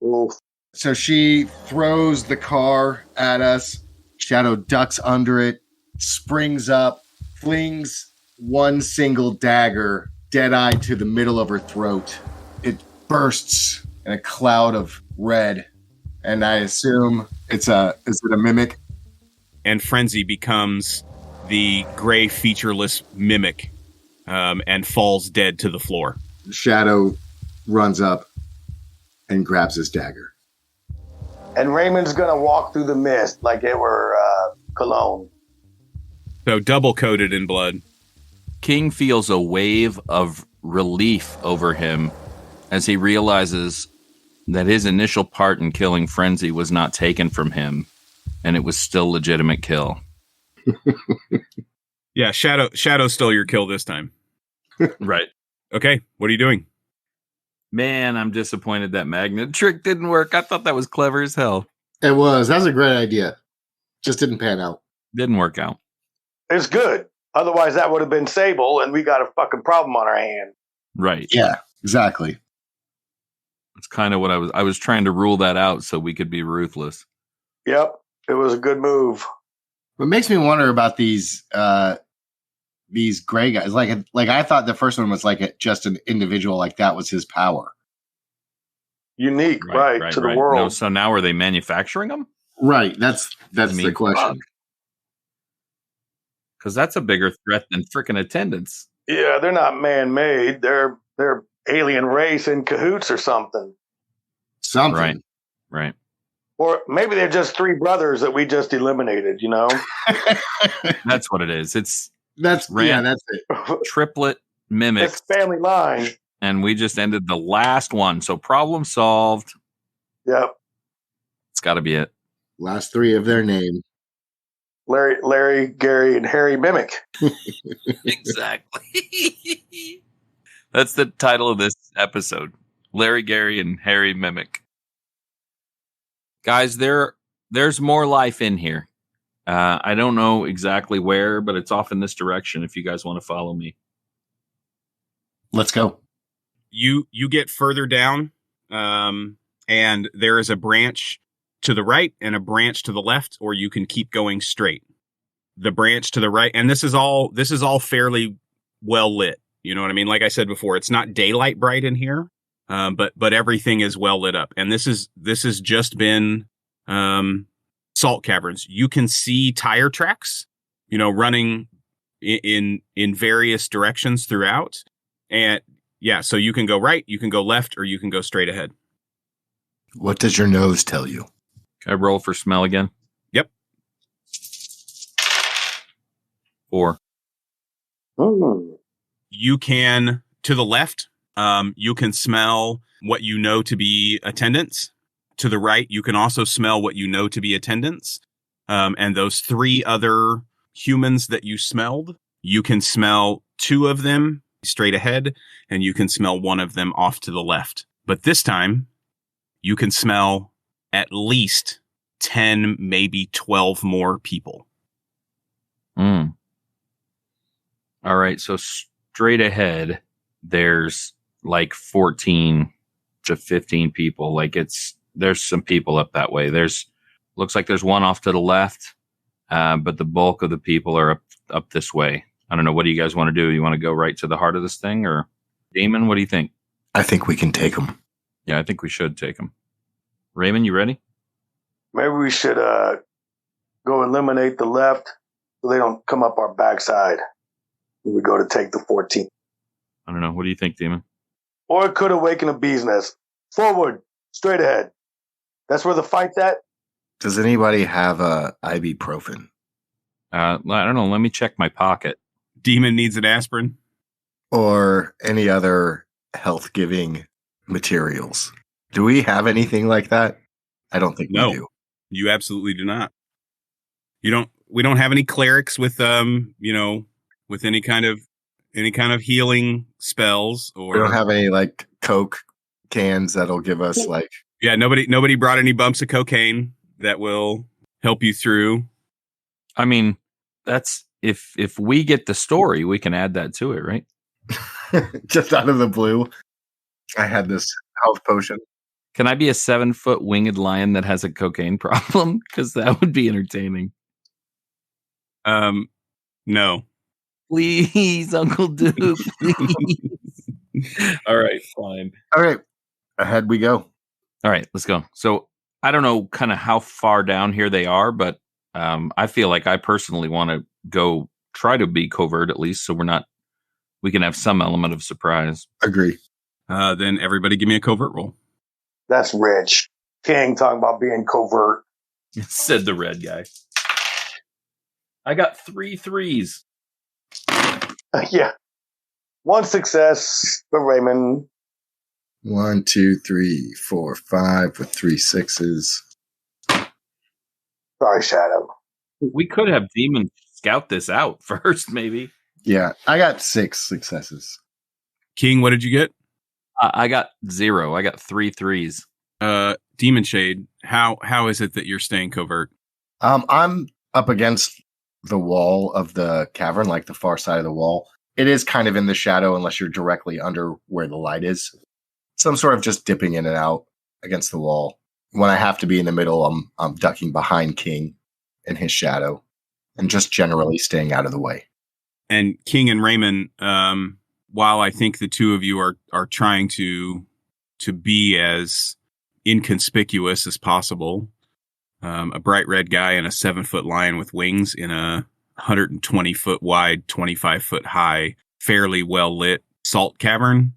Oof. So she throws the car at us. Shadow ducks under it, springs up, flings 1 single dagger dead-eyed to the middle of her throat. It bursts in a cloud of red, and I assume is it a mimic? And Frenzy becomes the gray featureless mimic and falls dead to the floor. Shadow runs up and grabs his dagger. And Raymond's going to walk through the mist like it were cologne. So double coated in blood. King feels a wave of relief over him as he realizes that his initial part in killing Frenzy was not taken from him, and it was still legitimate kill. Yeah, Shadow stole your kill this time. Right. Okay, what are you doing? Man, I'm disappointed that magnet trick didn't work. I thought that was clever as hell. It was. That was a great idea. Just didn't pan out. Didn't work out. It's good. Otherwise, that would have been Sable, and we got a fucking problem on our hand. Right. Yeah, exactly. That's kind of what I was trying to rule that out so we could be ruthless. Yep, it was a good move. What makes me wonder about these gray guys, like I thought the first one was like just an individual, like that was his power. Unique, right, to the world. No, so now are they manufacturing them? Right. That's the question. Because that's a bigger threat than frickin' attendants. Yeah, they're not man-made. They're alien race in cahoots or something. Something. Right. Or maybe they're just 3 brothers that we just eliminated, you know? That's what it is. That's it. Triplet mimics. It's family line. And we just ended the last one. So problem solved. Yep. It's got to be it. Last 3 of their name. Larry, Gary, and Harry Mimic. Exactly. That's the title of this episode. Larry, Gary, and Harry Mimic. Guys, there's more life in here. I don't know exactly where, but it's off in this direction if you guys want to follow me. Let's go. You get further down, and there is a branch to the right and a branch to the left, or you can keep going straight. The branch to the right, and this is all fairly well lit. You know what I mean? Like I said before, it's not daylight bright in here, but everything is well lit up. And this has just been salt caverns. You can see tire tracks, running in various directions throughout. And yeah, so you can go right, you can go left, or you can go straight ahead. What does your nose tell you? Can I roll for smell again? Yep. 4. You can, to the left, you can smell what you know to be attendants. To the right, you can also smell what you know to be attendants. And those 3 other humans that you smelled, you can smell 2 of them straight ahead, and you can smell 1 of them off to the left. But this time, you can smell at least 10, maybe 12 more people. All right, so straight ahead, there's like 14 to 15 people. Like there's some people up that way. Looks like there's 1 off to the left, but the bulk of the people are up this way. I don't know. What do you guys want to do? You want to go right to the heart of this thing, or Damon? What do you think? I think we can take them. Yeah, I think we should take them. Raymond, you ready? Maybe we should go eliminate the left so they don't come up our backside when we go to take the 14. I don't know. What do you think, Damon? Or it could awaken a bee's nest. Forward, straight ahead. That's where the fight's at. Does anybody have a ibuprofen? I don't know. Let me check my pocket. Demon needs an aspirin. Or any other health-giving materials? Do we have anything like that? I don't think we do. You absolutely do not. We don't have any clerics with with any kind of healing spells, or we don't have any like Coke cans that'll give us like. Yeah, nobody brought any bumps of cocaine that will help you through. I mean, that's if we get the story, we can add that to it, right? Just out of the blue, I had this health potion. Can I be a 7-foot winged lion that has a cocaine problem? Because that would be entertaining. No. Please, Uncle Duke, please. All right, fine. All right, ahead we go. All right, let's go. So I don't know kind of how far down here they are, but I feel like I personally want to go try to be covert at least, so we can have some element of surprise. Agree. Then everybody give me a covert roll. That's rich. King talking about being covert. Said the red guy. I got 3 3s. Yeah. 1 success for Raymond. 1, 2, 3, 4, 5 with 3 6s. Sorry, Shadow. We could have Demon scout this out first, maybe. Yeah, I got 6 successes. King, what did you get? I got 0. I got 3 3s. Demon Shade, how is it that you're staying covert? I'm up against the wall of the cavern, like the far side of the wall. It is kind of in the shadow unless you're directly under where the light is. So I'm sort of just dipping in and out against the wall. When I have to be in the middle, I'm ducking behind King in his shadow and just generally staying out of the way. And King and Raymond, while I think the two of you are trying to be as inconspicuous as possible, a bright red guy and a 7-foot lion with wings in a 120-foot wide, 25-foot high, fairly well lit salt cavern.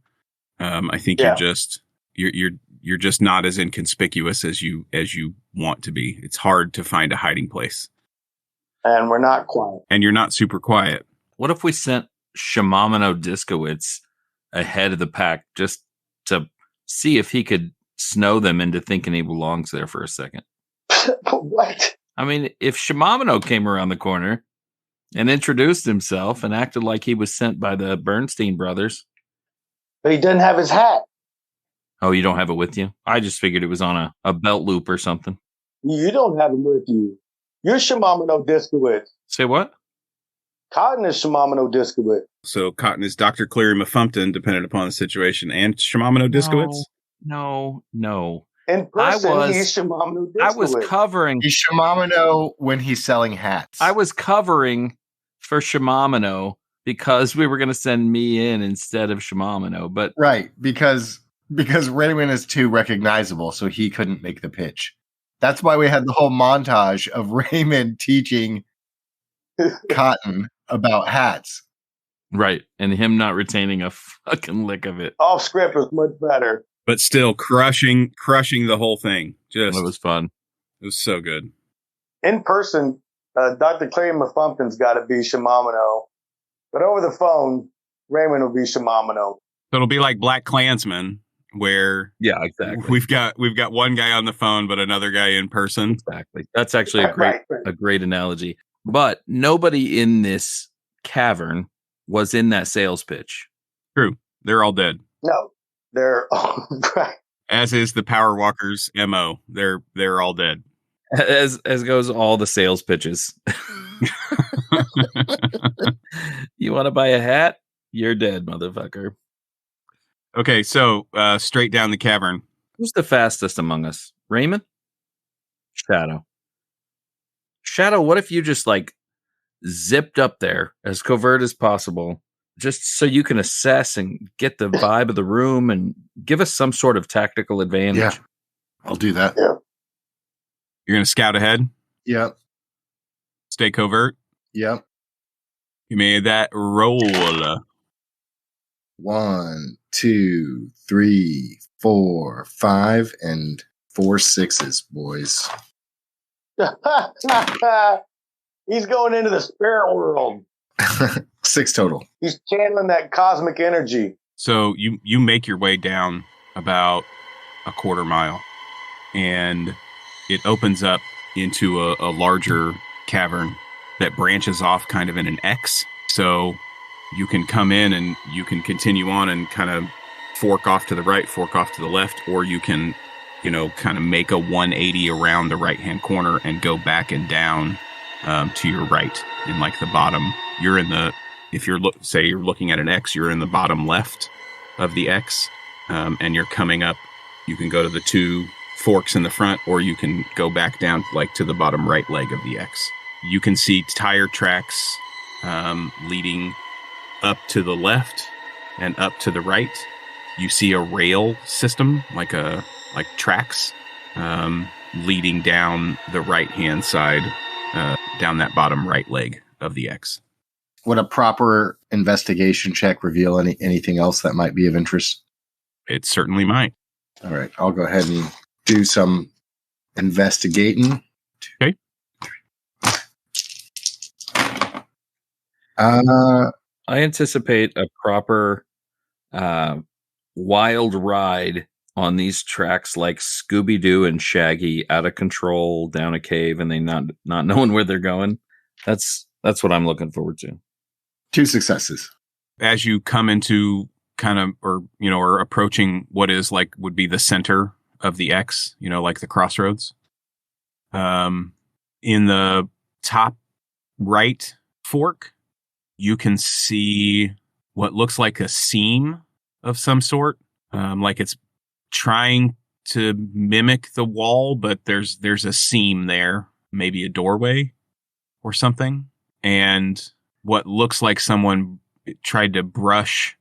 I think you're just not as inconspicuous as you want to be. It's hard to find a hiding place. And we're not quiet. And you're not super quiet. What if we sent Shimamino Diskowitz ahead of the pack just to see if he could snow them into thinking he belongs there for a second? What? I mean, if Shimamino came around the corner and introduced himself and acted like he was sent by the Bernstein brothers. But he doesn't have his hat. Oh, you don't have it with you? I just figured it was on a belt loop or something. You don't have it with you. You're Shimamino Diskowitz. Say what? Cotton is Shimamino Diskowitz. So Cotton is Dr. Cleary Mafumpton, dependent upon the situation, and Shimamino Diskowitz? No. In person, he's Shimamino Diskowitz. I was covering. He's Shimamino when he's selling hats. I was covering for Shimamino because we were going to send me in instead of Shimamino, but Right, because Raymond is too recognizable, so he couldn't make the pitch. That's why we had the whole montage of Raymond teaching Cotton about hats. right, and him not retaining a fucking lick of it. Off script was much better. But still crushing the whole thing. Just It was fun. it was so good. In person, Dr. Clay Mafumpkin's got to be Shimamino. But over the phone, Raymond will be Shimamino. So it'll be like Black Klansman, where Yeah, exactly. we've got one guy on the phone, but another guy in person. Exactly. That's actually a great analogy. But nobody in this cavern was in that sales pitch. True. They're all dead. No, they're all right. As is the Power Walkers' MO. They're all dead. As goes all the sales pitches. You want to buy a hat? You're dead, motherfucker. Okay, so straight down the cavern. Who's the fastest among us? Raymond? Shadow. Shadow, what if you just like zipped up there as covert as possible, just so you can assess and get the vibe of the room and give us some sort of tactical advantage? Yeah, I'll do that. Yeah. You're going to scout ahead, Yep. stay covert. Yep. You made that roll. 1, 2, 3, 4, 5, and 4 6s, boys. He's going into the spirit world. 6 total. He's channeling that cosmic energy. So you make your way down about a quarter mile, and it opens up into a larger cavern that branches off kind of in an X. So you can come in and you can continue on and kind of fork off to the right, fork off to the left, or you can, kind of make a 180 around the right-hand corner and go back and down to your right in like the bottom. You're in the, if you're say you're looking at an X, you're in the bottom left of the X, and you're coming up. You can go to the 2 forks in the front, or you can go back down like to the bottom right leg of the X. You can see tire tracks leading up to the left and up to the right. You see a rail system, like tracks, leading down the right-hand side, down that bottom right leg of the X. Would a proper investigation check reveal anything else that might be of interest? It certainly might. All right, I'll go ahead and do some investigating. Okay. I anticipate a proper wild ride on these tracks, like Scooby-Doo and Shaggy, out of control down a cave, and they not knowing where they're going. That's what I'm looking forward to. 2 successes. As you come into kind of, or approaching what would be the center of the X, like the crossroads. In the top right fork, you can see what looks like a seam of some sort, like it's trying to mimic the wall, but there's a seam there, maybe a doorway or something. And what looks like someone tried to brush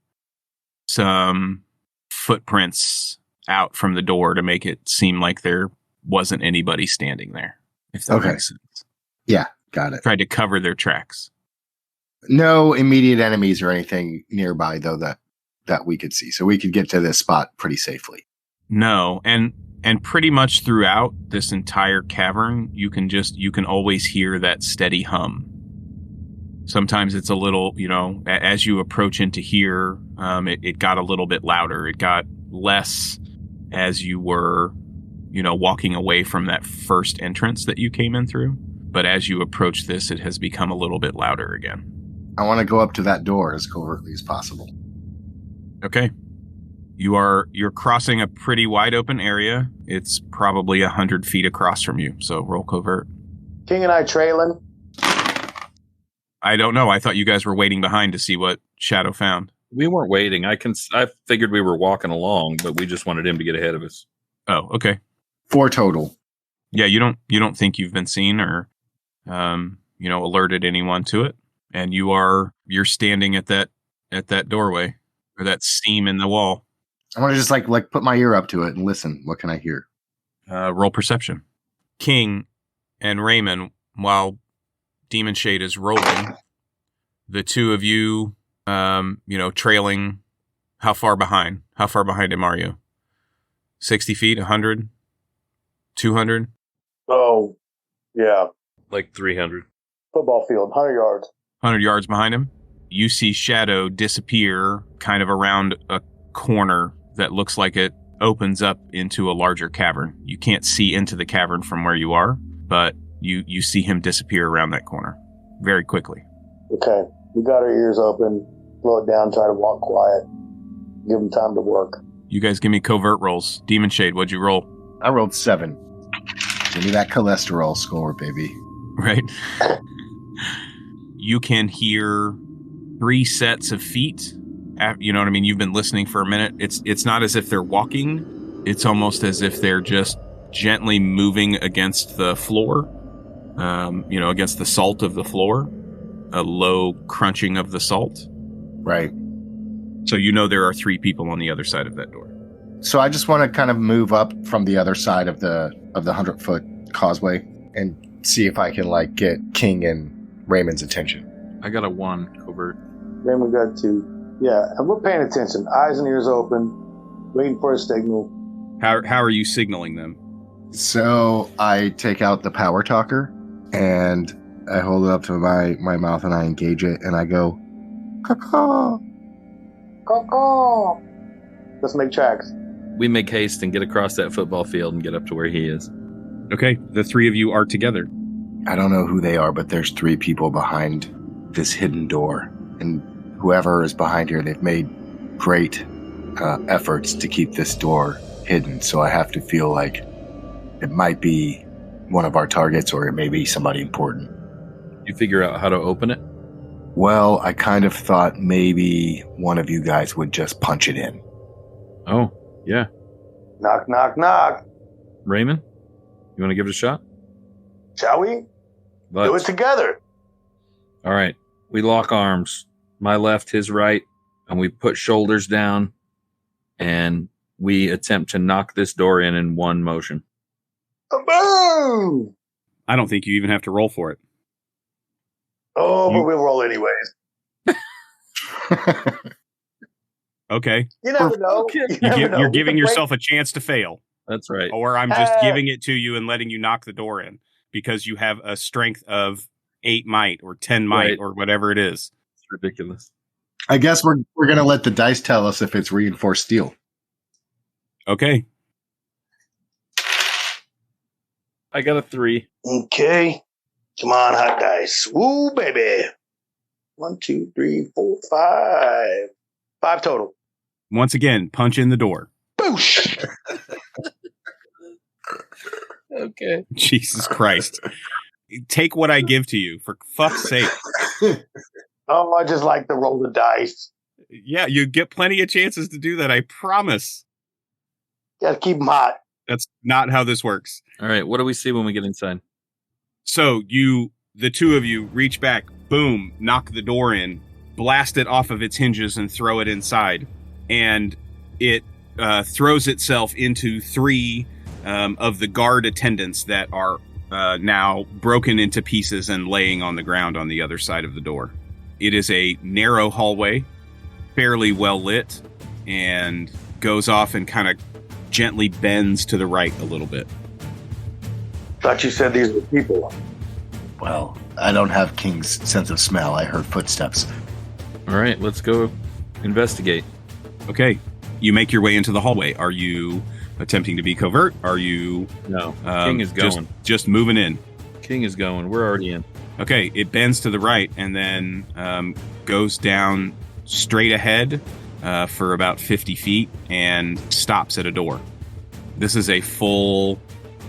some footprints out from the door to make it seem like there wasn't anybody standing there, if that makes sense. Yeah, got it. Tried to cover their tracks. No immediate enemies or anything nearby, though, that we could see. So we could get to this spot pretty safely. No, and pretty much throughout this entire cavern, you can always hear that steady hum. Sometimes it's a little, as you approach into here, it got a little bit louder. It got less as you were, walking away from that first entrance that you came in through. But as you approach this, it has become a little bit louder again. I want to go up to that door as covertly as possible. Okay. You're crossing a pretty wide open area. It's probably 100 feet across from you. So roll covert. King and I trailing. I don't know. I thought you guys were waiting behind to see what Shadow found. We weren't waiting. I figured we were walking along, but we just wanted him to get ahead of us. Oh, okay. 4 total. Yeah, you don't think you've been seen or, alerted anyone to it. And you're standing at that doorway or that seam in the wall. I want to just like put my ear up to it and listen. What can I hear? Roll perception. King and Raymond, while Demon Shade is rolling, the two of you, trailing. How far behind? How far behind him are you? 60 feet, 100, 200? Oh, yeah. Like 300. Football field, 100 yards. 100 yards behind him. You see Shadow disappear kind of around a corner that looks like it opens up into a larger cavern. You can't see into the cavern from where you are, but you see him disappear around that corner very quickly. Okay, we got our ears open, slow it down, try to walk quiet, give them time to work. You guys give me covert rolls. Demon Shade, what'd you roll? I rolled 7. Give me that cholesterol score, baby. Right? You can hear 3 sets of feet. You know what I mean? You've been listening for a minute. It's not as if they're walking. It's almost as if they're just gently moving against the floor, against the salt of the floor, a low crunching of the salt. Right. So there are 3 people on the other side of that door. So I just want to kind of move up from the other side of the 100-foot causeway and see if I can get King and Raymond's attention. I got a 1 covert. Raymond got 2. Yeah, and we're paying attention. Eyes and ears open, waiting for a signal. How are you signaling them? So I take out the power talker and I hold it up to my mouth and I engage it and I go, caw-caw. Caw-caw. Let's make tracks. We make haste and get across that football field and get up to where he is. Okay, the 3 of you are together. I don't know who they are, but there's 3 people behind this hidden door. And whoever is behind here, they've made great efforts to keep this door hidden. So I have to feel like it might be one of our targets or it may be somebody important. You figure out how to open it? Well, I kind of thought maybe one of you guys would just punch it in. Oh, yeah. Knock, knock, knock. Raymond, you want to give it a shot? Shall we? Do it together. All right. We lock arms. My left, his right, and we put shoulders down, and we attempt to knock this door in one motion. Boom! I don't think you even have to roll for it. Oh, but we'll roll anyways. Okay. You never know. You're giving yourself a chance to fail. That's right. Or I'm just giving it to you and letting you knock the door in because you have a strength of 8 might or 10 might or whatever it is. It's ridiculous. I guess we're going to let the dice tell us if it's reinforced steel. Okay. I got a 3. Okay. Come on, hot dice. Woo, baby. 1, 2, 3, 4, 5. 5 total. Once again, punch in the door. Boosh! Okay. Jesus Christ. Take what I give to you, for fuck's sake. Oh, I just like to roll the dice. Yeah, you get plenty of chances to do that, I promise. Gotta keep them hot. That's not how this works. All right, what do we see when we get inside? So the 2 of you reach back, boom, knock the door in, blast it off of its hinges and throw it inside. And it throws itself into 3 of the guard attendants that are now broken into pieces and laying on the ground on the other side of the door. It is a narrow hallway, fairly well lit, and goes off and kind of gently bends to the right a little bit. Thought you said these were people. Well, I don't have King's sense of smell. I heard footsteps. All right, let's go investigate. Okay, you make your way into the hallway. Are you attempting to be covert? Are you... No, King is going. Just moving in. King is going. We're already in. Okay, it bends to the right and then goes down straight ahead for about 50 feet and stops at a door. This is a full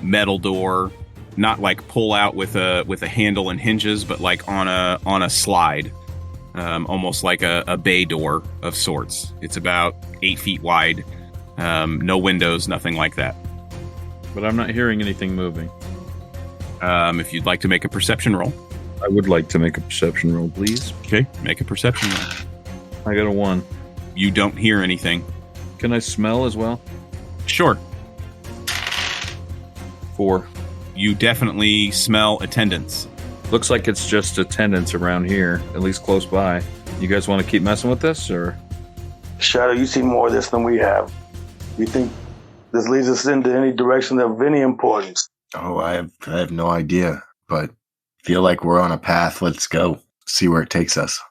metal door, not like pull out with a handle and hinges, but like on a slide, almost like a bay door of sorts. It's about 8 feet wide, no windows, nothing like that. But I'm not hearing anything moving. If you'd like to make a perception roll. I would like to make a perception roll, please. Okay, make a perception roll. I got a 1. You don't hear anything. Can I smell as well? Sure. 4. You definitely smell attendants. Looks like it's just attendants around here, at least close by. You guys want to keep messing with this, or? Shadow, you see more of this than we have. You think this leads us into any direction of any importance? Oh, I have no idea, but feel like we're on a path. Let's go. See where it takes us.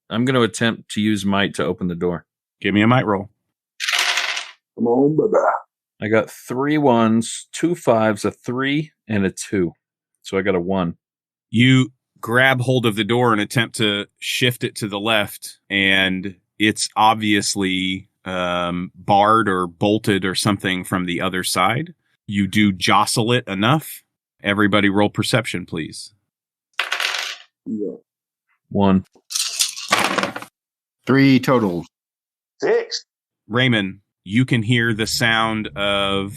I'm going to attempt to use might to open the door. Give me a might roll. Come on, baby. I got 3 1s, 2 5s, a 3, and a 2. So I got a 1. You grab hold of the door and attempt to shift it to the left, and it's obviously barred or bolted or something from the other side. You do jostle it enough. Everybody roll perception, please. Yeah. 1. 3 total. 6. Raymond, you can hear the sound of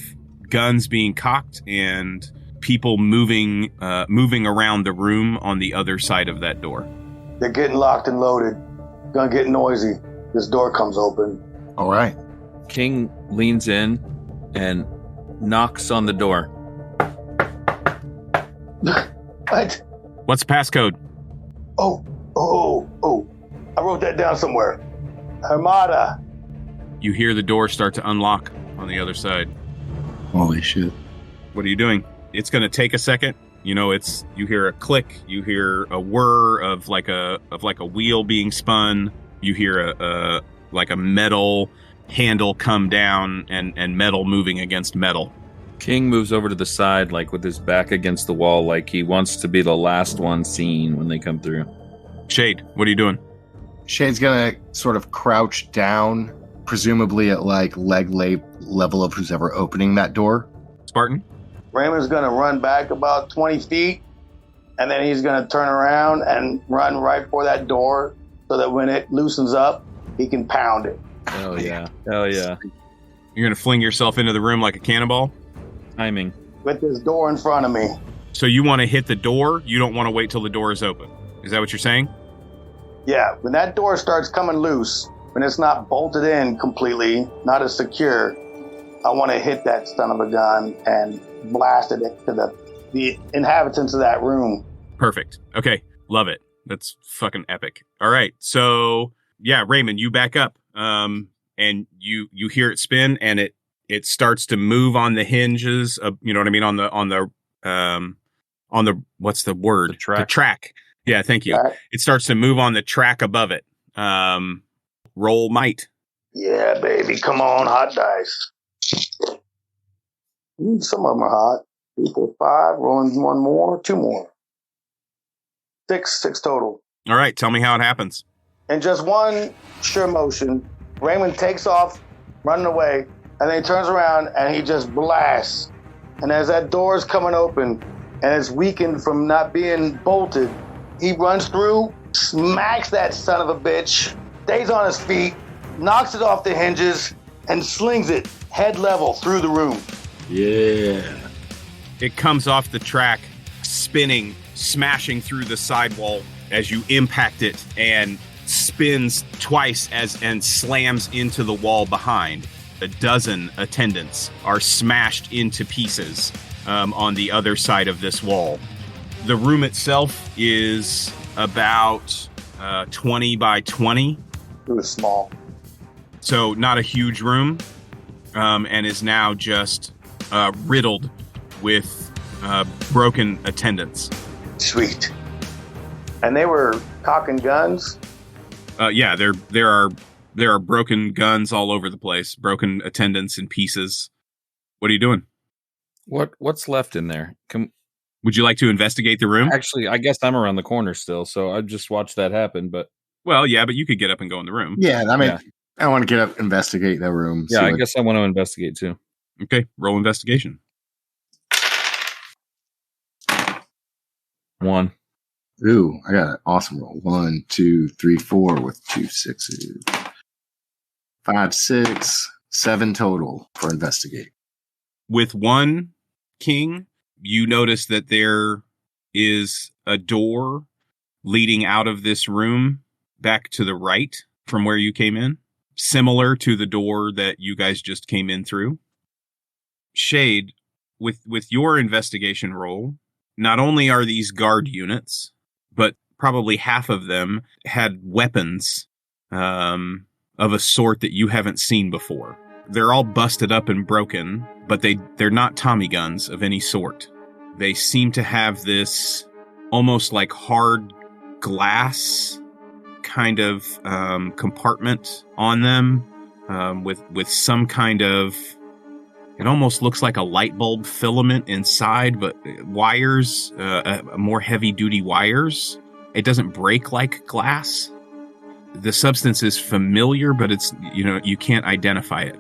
guns being cocked and people moving around the room on the other side of that door. They're getting locked and loaded. Gonna get noisy. This door comes open. All right. King leans in and knocks on the door. What? What's the passcode? Oh. I wrote that down somewhere. Armada. You hear the door start to unlock on the other side. Holy shit. What are you doing? It's going to take a second. You know, you hear a click, you hear a whir of like a wheel being spun. You hear a metal handle come down and metal moving against metal. King moves over to the side, like with his back against the wall, like he wants to be the last one seen when they come through. Shade, what are you doing? Shade's gonna sort of crouch down, presumably at like leg level of who's ever opening that door. Spartan? Raymond's gonna run back about 20 feet, and then he's gonna turn around and run right for that door so that when it loosens up, he can pound it. Hell yeah. Hell yeah. You're going to fling yourself into the room like a cannonball? Timing. With this door in front of me. So you want to hit the door, you don't want to wait till the door is open. Is that what you're saying? Yeah, when that door starts coming loose, when it's not bolted in completely, not as secure, I want to hit that son of a gun and blast it into the inhabitants of that room. Perfect. Okay, love it. That's fucking epic. All right, so yeah, Raymond, you back up, and you hear it spin, and it starts to move on the hinges. You know what I mean, on the what's the word? The track. Yeah, thank you. Right. It starts to move on the track above it. Roll might. Yeah, baby, come on, hot dice. Some of them are hot. 3, 4, 5. Rolling 1 more, 2 more. 6 total. All right, tell me how it happens. In just one sure motion, Raymond takes off, running away, and then he turns around and he just blasts. And as that door is coming open and it's weakened from not being bolted, he runs through, smacks that son of a bitch, stays on his feet, knocks it off the hinges, and slings it head level through the room. Yeah. It comes off the track, spinning, smashing through the sidewall as you impact it, and spins twice and slams into the wall behind. A dozen attendants are smashed into pieces on the other side of this wall. The room itself is about 20 by 20. It was small. So not a huge room, and is now just riddled with broken attendants. Sweet. And they were cocking guns? Yeah, there are broken guns all over the place, broken attendants in pieces. What are you doing? What's left in there? Would you like to investigate the room? Actually, I guess I'm around the corner still, so I just watched that happen. But well, yeah, but you could get up and go in the room. Yeah, I mean, I want to get up, investigate the room. Yeah, I guess I want to investigate too. Okay, roll investigation. 1. Ooh, I got an awesome roll. 1, 2, 3, 4 with 2 6s. 5, 6, 7 total for investigate. With 1 king, you notice that there is a door leading out of this room back to the right from where you came in, similar to the door that you guys just came in through. Shade, with your investigation roll, not only are these guard units, but probably half of them had weapons of a sort that you haven't seen before. They're all busted up and broken, but they're not Tommy guns of any sort. They seem to have this almost like hard glass kind of compartment on them with some kind of, it almost looks like a light bulb filament inside, but wires, more heavy duty wires. It doesn't break like glass. The substance is familiar, but it's, you can't identify it.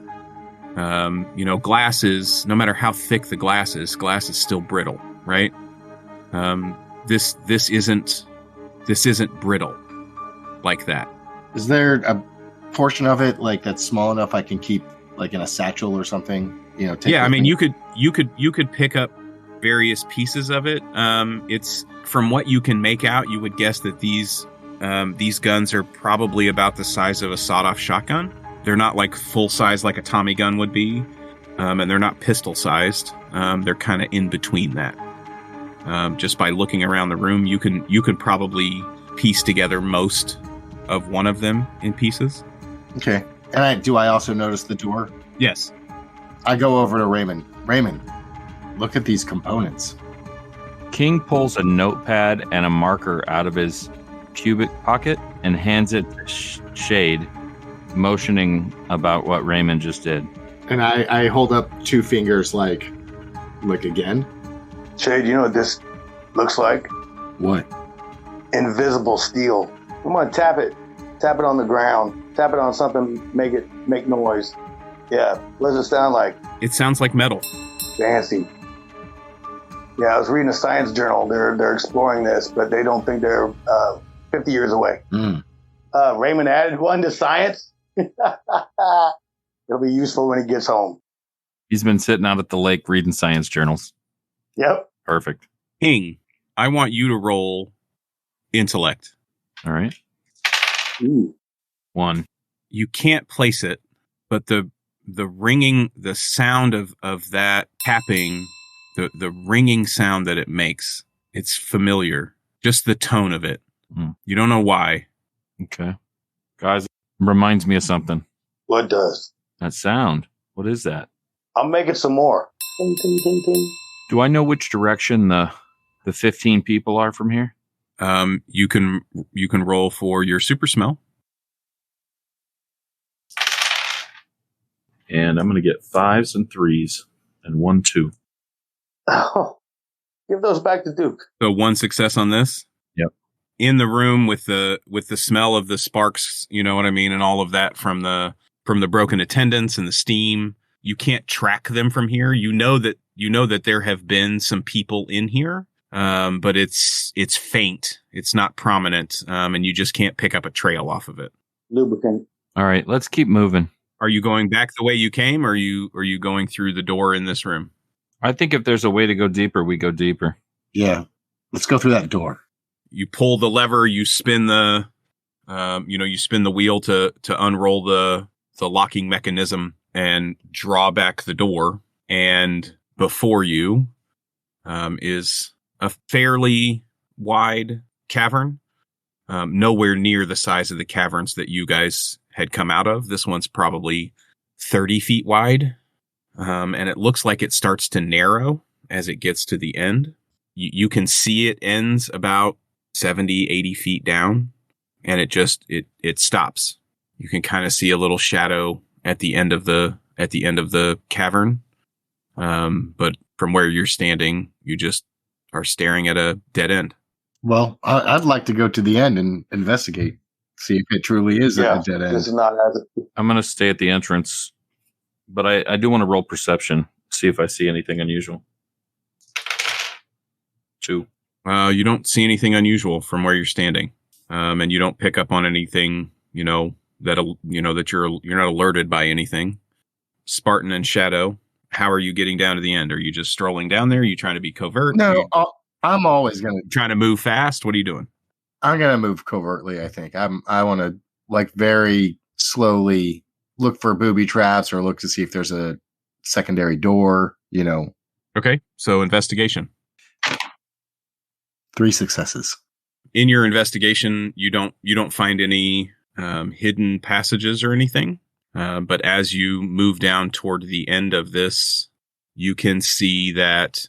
Glass is, no matter how thick the glass is still brittle, right? This isn't brittle like that. Is there a portion of it like that's small enough I can keep like in a satchel or something? Yeah, I mean, you could pick up various pieces of it. It's, from what you can make out, you would guess that these guns are probably about the size of a sawed-off shotgun. They're not like full size like a Tommy gun would be, and they're not pistol sized. They're kind of in between that. Just by looking around the room, you can probably piece together most of one of them in pieces. Okay. And do I also notice the door? Yes. I go over to Raymond. Raymond, look at these components. King pulls a notepad and a marker out of his pubic pocket and hands it to Shade, motioning about what Raymond just did. And I hold up 2 fingers like again. Shade, you know what this looks like? What? Invisible steel. Come on, tap it. Tap it on the ground. Tap it on something, make noise. Yeah, what does it sound like? It sounds like metal. Fancy. Yeah, I was reading a science journal. They're exploring this, but they don't think they're 50 years away. Raymond added one to science. It'll be useful when he gets home. He's been sitting out at the lake reading science journals. Yep. Perfect. King, I want you to roll intellect. All right. Ooh. 1. You can't place it, but the ringing, the sound of that tapping, the ringing sound that it makes, it's familiar. Just the tone of it. You don't know why. Okay. Guys, it reminds me of something. What does? That sound. What is that? I'm making some more. Ding, ding, ding, ding. Do I know which direction the 15 people are from here? You can roll for your super smell. And I'm going to get 5s and 3s and 1, 2. Oh, give those back to Duke. So 1 success on this. Yep. In the room with the smell of the sparks, you know what I mean, and all of that from the broken attendants and the steam. You can't track them from here. You know that there have been some people in here, but it's faint. It's not prominent, and you just can't pick up a trail off of it. Lubricant. All right, let's keep moving. Are you going back the way you came, or are you going through the door in this room? I think if there's a way to go deeper, we go deeper. Yeah. Let's go through that door. You pull the lever, you spin the wheel to unroll the locking mechanism and draw back the door. And before you is a fairly wide cavern, nowhere near the size of the caverns that you guys had come out of. This one's probably 30 feet wide. And it looks like it starts to narrow as it gets to the end. You can see it ends about 70, 80 feet down, and it stops. You can kind of see a little shadow at the end of the cavern. But from where you're standing, you just are staring at a dead end. Well, I'd like to go to the end and investigate, see if it truly is a dead end. This is not as I'm going to stay at the entrance, but I do want to roll perception, see if I see anything unusual. 2. You don't see anything unusual from where you're standing, and you don't pick up on anything. That you're not alerted by anything. Spartan and Shadow, how are you getting down to the end? Are you just strolling down there? Are you trying to be covert? No, I'm always going to trying to move fast. What are you doing? I'm gonna move covertly. I think I want to like very slowly look for booby traps or look to see if there's a secondary door. Okay, so investigation. 3 successes. In your investigation, you don't find any hidden passages or anything. But as you move down toward the end of this, you can see that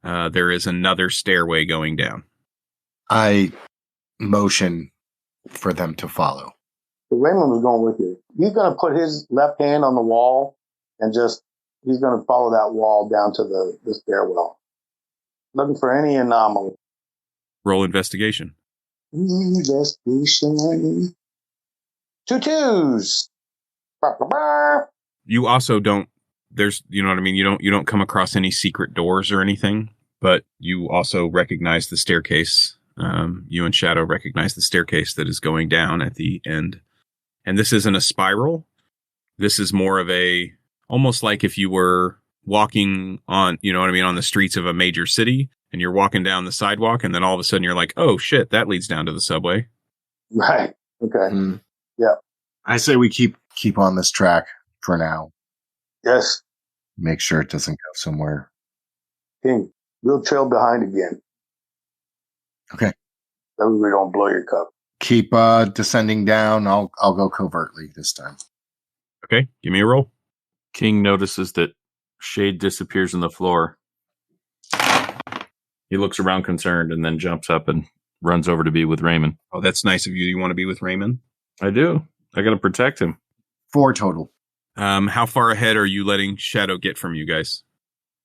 there is another stairway going down. I motion for them to follow. So Raymond was going with you. He's going to put his left hand on the wall and he's going to follow that wall down to the stairwell. Looking for any anomaly. Roll investigation. Investigation. 2 2s. You also don't. There's, you know what I mean. You don't come across any secret doors or anything, but you also recognize the staircase. You and Shadow recognize the staircase that is going down at the end, and this isn't a spiral. This is more of almost like if you were walking on, you know what I mean, on the streets of a major city, and you're walking down the sidewalk, and then all of a sudden you're like, oh shit, that leads down to the subway. Right. Okay. Yeah. I say we keep on this track for now. Yes. Make sure it doesn't go somewhere. King, we'll trail behind again. Okay. That way we don't blow your cup. Keep descending down. I'll go covertly this time. Okay, give me a roll. King notices that Shade disappears on the floor. He looks around concerned and then jumps up and runs over to be with Raymond. Oh, that's nice of you. You want to be with Raymond? I do. I got to protect him. 4 total. How far ahead are you letting Shadow get from you guys?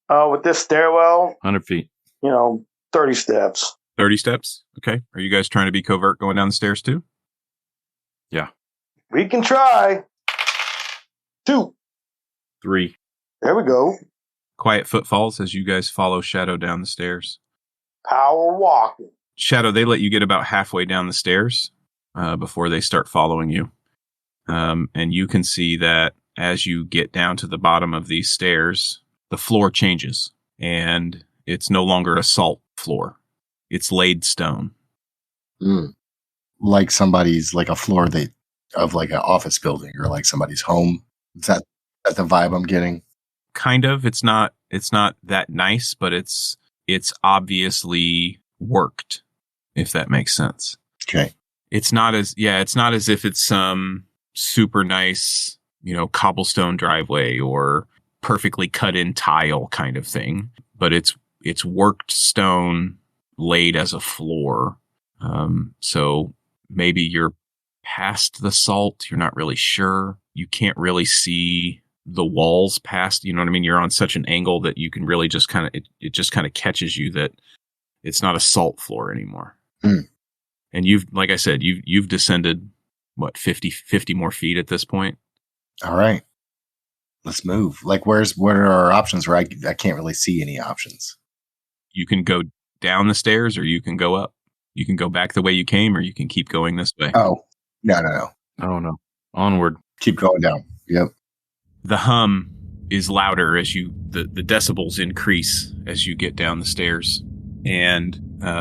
With this stairwell, 100 feet. 30 steps. 30 steps? Okay. Are you guys trying to be covert going down the stairs too? Yeah. We can try. 2. 3. There we go. Quiet footfalls as you guys follow Shadow down the stairs. Power walking. Shadow, they let you get about halfway down the stairs before they start following you. And you can see that as you get down to the bottom of these stairs, the floor changes and it's no longer a salt floor. It's laid stone. Like somebody's, like a floor of like an office building or like somebody's home. Is that the vibe I'm getting? Kind of. It's not that nice, but it's obviously worked, if that makes sense. Okay. It's not as if it's some super nice, cobblestone driveway or perfectly cut in tile kind of thing, but it's worked stone laid as a floor. So maybe you're past the salt. You're not really sure. You can't really see the walls past, you know what I mean? You're on such an angle that you can really just it just kind of catches you that it's not a salt floor anymore. And like I said, you've descended, 50 more feet at this point? All right. Let's move. Like, what are our options where I can't really see any options? You can go down the stairs or you can go up. You can go back the way you came or you can keep going this way. Oh, no. Oh, no. Onward. Keep going down. Yep. The hum is louder as the decibels increase as you get down the stairs. And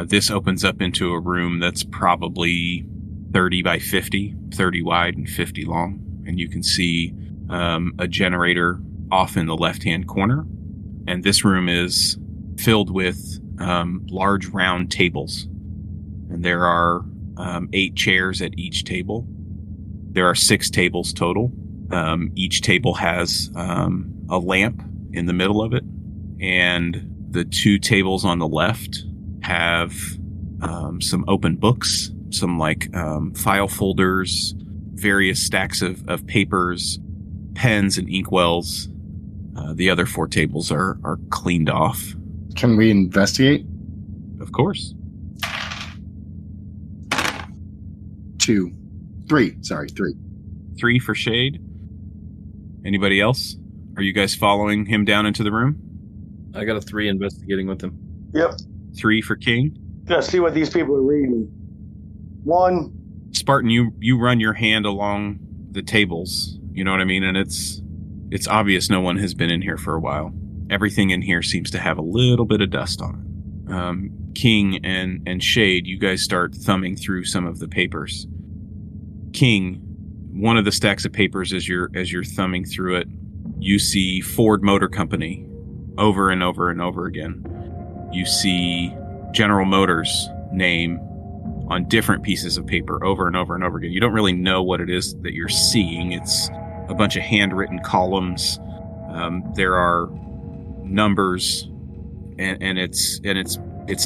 this opens up into a room that's probably 30 by 50, 30 wide and 50 long. And you can see a generator off in the left-hand corner. And this room is filled with large round tables. And there are 8 chairs at each table. There are 6 tables total. Each table has a lamp in the middle of it. And the 2 tables on the left have some open books, some file folders, various stacks of papers, pens and inkwells. The other 4 tables are cleaned off. Can we investigate? Of course. 2. 3. Sorry, 3. 3 for Shade. Anybody else? Are you guys following him down into the room? I got a 3 investigating with him. Yep. 3 for King. Gotta see what these people are reading. 1. Spartan, you run your hand along the tables. You know what I mean? And it's obvious no one has been in here for a while. Everything in here seems to have a little bit of dust on King and Shade, you guys start thumbing through some of the papers. King, one of the stacks of papers as you're thumbing through it, you see Ford Motor Company over and over and over again. You see General Motors name on different pieces of paper over and over and over again. You don't really know what it is that you're seeing. It's a bunch of handwritten columns. There are numbers, and it's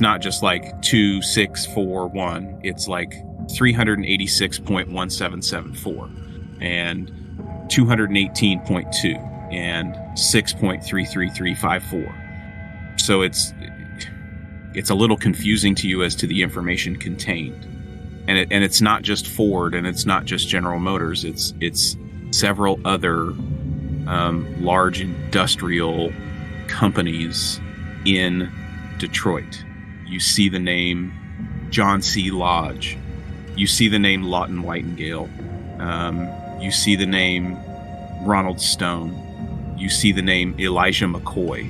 not just like 2641. It's like 386.1774 and 218.2 and 6.33354. So it's a little confusing to you as to the information contained. And it's not just Ford, and it's not just General Motors. It's several other large industrial companies in Detroit. You see the name John C. Lodge. You see the name Lawton Whitingale. You see the name Ronald Stone. You see the name Elijah McCoy.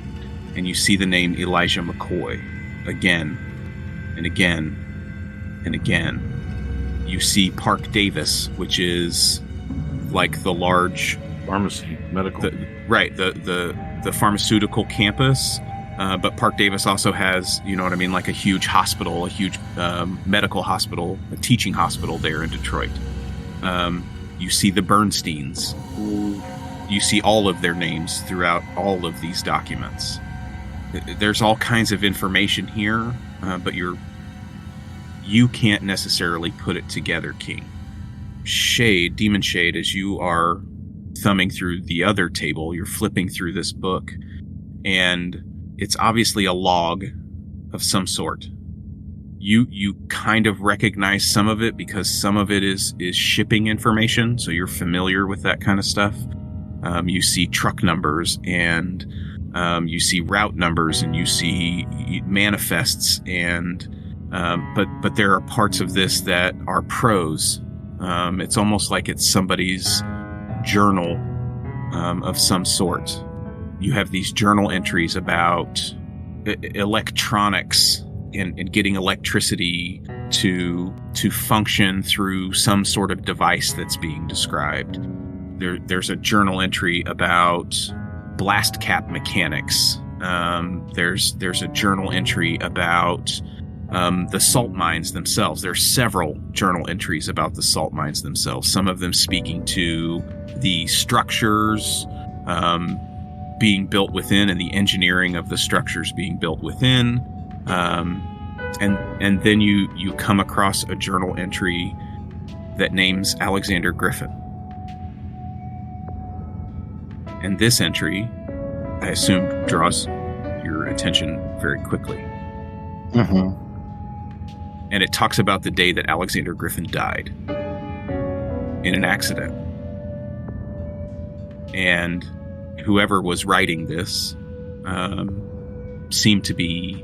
And you see the name Elijah McCoy again and again and again. You see Park Davis, which is like the large Pharmacy, medical. The pharmaceutical campus. But Park Davis also has, you know what I mean, like a huge hospital, a huge medical hospital, a teaching hospital there in Detroit. You see the Bernsteins. You see all of their names throughout all of these documents. There's all kinds of information here, but you can't necessarily put it together, King. Shade, Demon Shade, as you are thumbing through the other table, you're flipping through this book, and it's obviously a log of some sort. You kind of recognize some of it because some of it is shipping information, so you're familiar with that kind of stuff. You see truck numbers, and you see route numbers, and you see manifests, and but there are parts of this that are prose. It's almost like it's somebody's journal of some sort. You have these journal entries about electronics and getting electricity to function through some sort of device that's being described. There's a journal entry about blast cap mechanics. There's a journal entry about the salt mines themselves. There's several journal entries about the salt mines themselves, some of them speaking to the structures being built within and the engineering of the structures being built within. And then you come across a journal entry that names Alexander Griffin. And this entry, I assume, draws your attention very quickly. Mm-hmm. And it talks about the day that Alexander Griffin died in an accident. And whoever was writing this seemed to be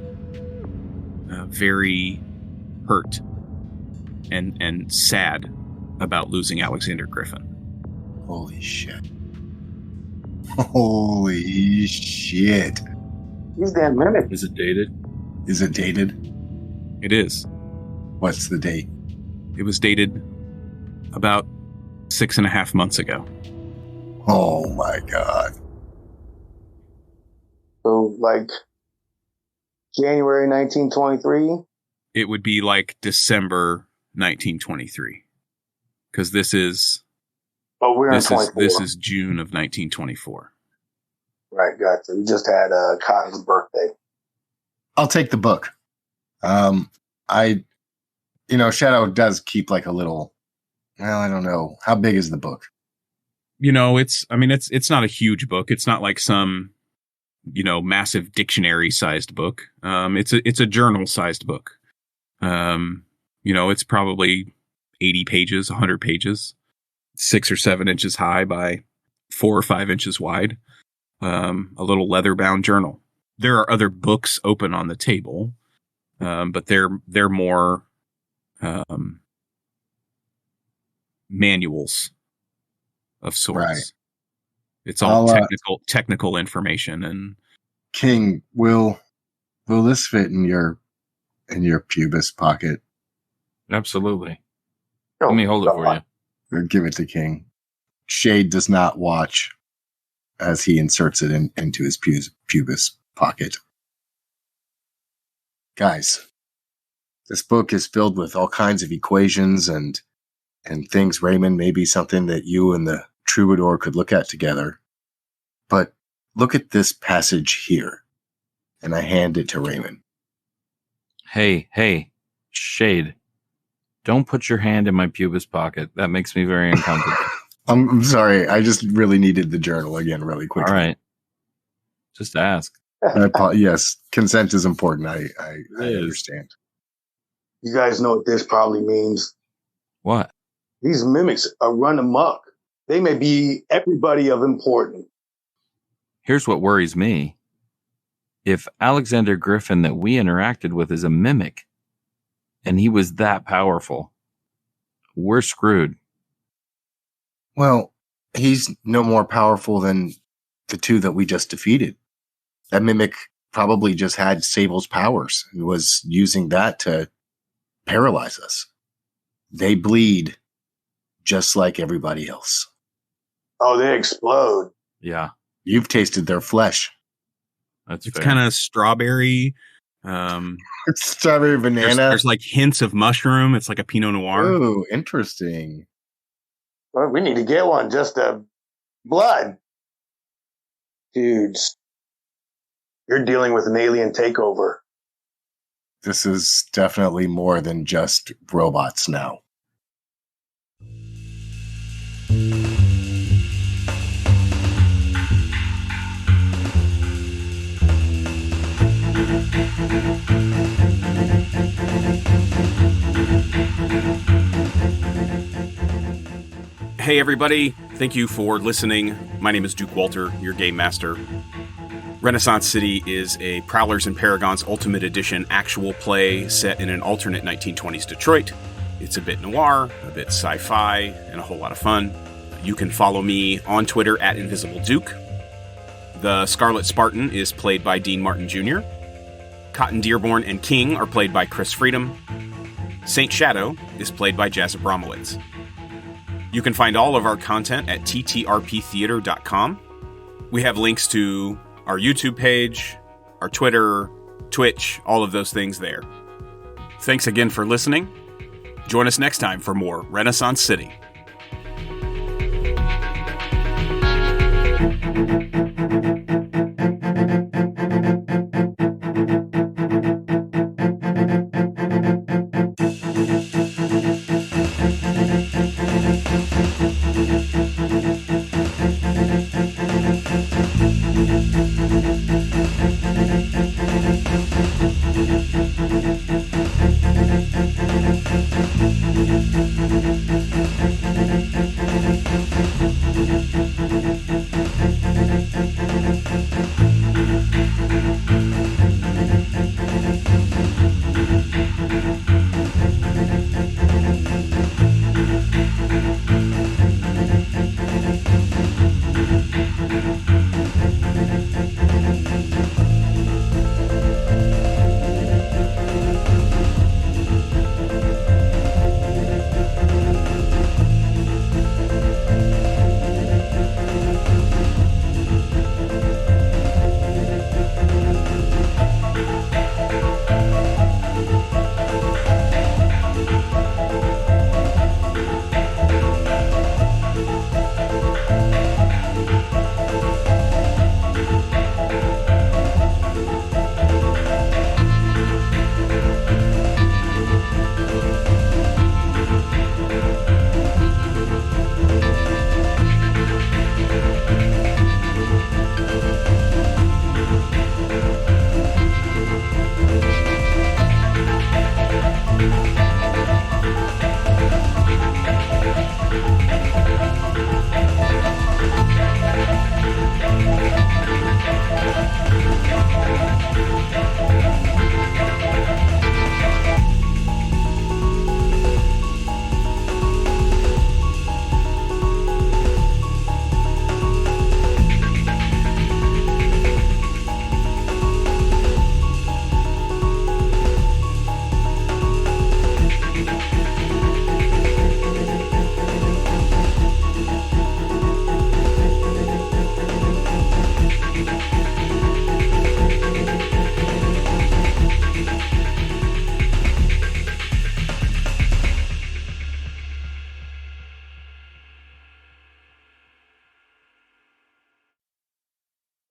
very hurt and sad about losing Alexander Griffin. Holy shit. Holy shit. These damn minutes. Is it dated? Is it dated? It is. What's the date? It was dated about 6.5 months ago. Oh my god. So, like, January 1923? It would be like December 1923. Because this is Oh, this is June of 1924. Right, gotcha. We just had Cotton's birthday. I'll take the book. Shadow does keep like a little, well, I don't know. How big is the book? It's not a huge book. It's not like some, massive dictionary sized book. It's a journal sized book. It's probably 80 pages, 100 pages, 6 or 7 inches high by 4 or 5 inches wide. A little leather bound journal. There are other books open on the table, but they're more manuals of sorts. Right. It's all technical information. And King, will Will this fit in your pubis pocket? Absolutely. Oh, Let me hold it for you. Or give it to King. Shade does not watch as he inserts it into his pubis pocket. Guys, this book is filled with all kinds of equations and things, Raymond, maybe something that you and the troubadour could look at together. But look at this passage here. And I hand it to Raymond. Hey, Shade. Don't put your hand in my pubis pocket. That makes me very uncomfortable. I'm sorry. I just really needed the journal again really quickly. All right. Just ask. Yes, consent is important. I understand. You guys know what this probably means. What? These mimics are run amok. They may be everybody of importance. Here's what worries me. If Alexander Griffin that we interacted with is a mimic, and he was that powerful, we're screwed. Well, he's no more powerful than the two that we just defeated. That mimic probably just had Sable's powers and was using that to paralyze us. They bleed just like everybody else. Oh, they explode. Yeah, You've tasted their flesh. that's It's fair. kind of strawberry. It's strawberry banana. There's like hints of mushroom. It's like a Pinot Noir. Oh, interesting. Well, we need to get one. Just blood. Dudes, you're dealing with an alien takeover. This is definitely more than just robots now. Hey everybody, thank you for listening. My name is Duke Walter, your game master. Renaissance City is a Prowlers and Paragons Ultimate Edition actual play set in an alternate 1920s Detroit. It's a bit noir, a bit sci-fi, and a whole lot of fun. You can follow me on Twitter at Invisible Duke. The Scarlet Spartan is played by Dean Martin Jr. Cotton Dearborn and King are played by Chris Freedom. Saint Shadow is played by Jazz Abramowitz. You can find all of our content at TTRPtheater.com. We have links to our YouTube page, our Twitter, Twitch, all of those things there. Thanks again for listening. Join us next time for more Renaissance City.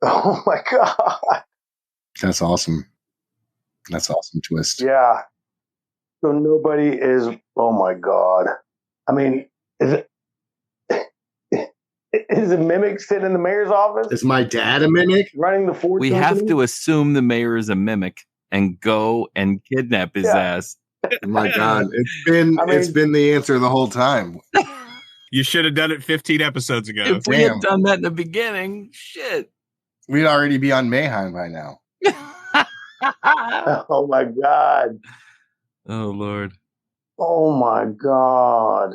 Oh my God. That's awesome. That's awesome twist. Yeah. So nobody is, oh my God. I mean, is a mimic sitting in the mayor's office Is my dad a mimic? running the Ford We company? have to assume the mayor is a mimic and go and kidnap his ass. Oh my God. It's been the answer the whole time. You should have done it 15 episodes ago. If we had done that in the beginning, shit. We'd already be on Mayheim by now. Oh my God. Oh, Lord. Oh my God.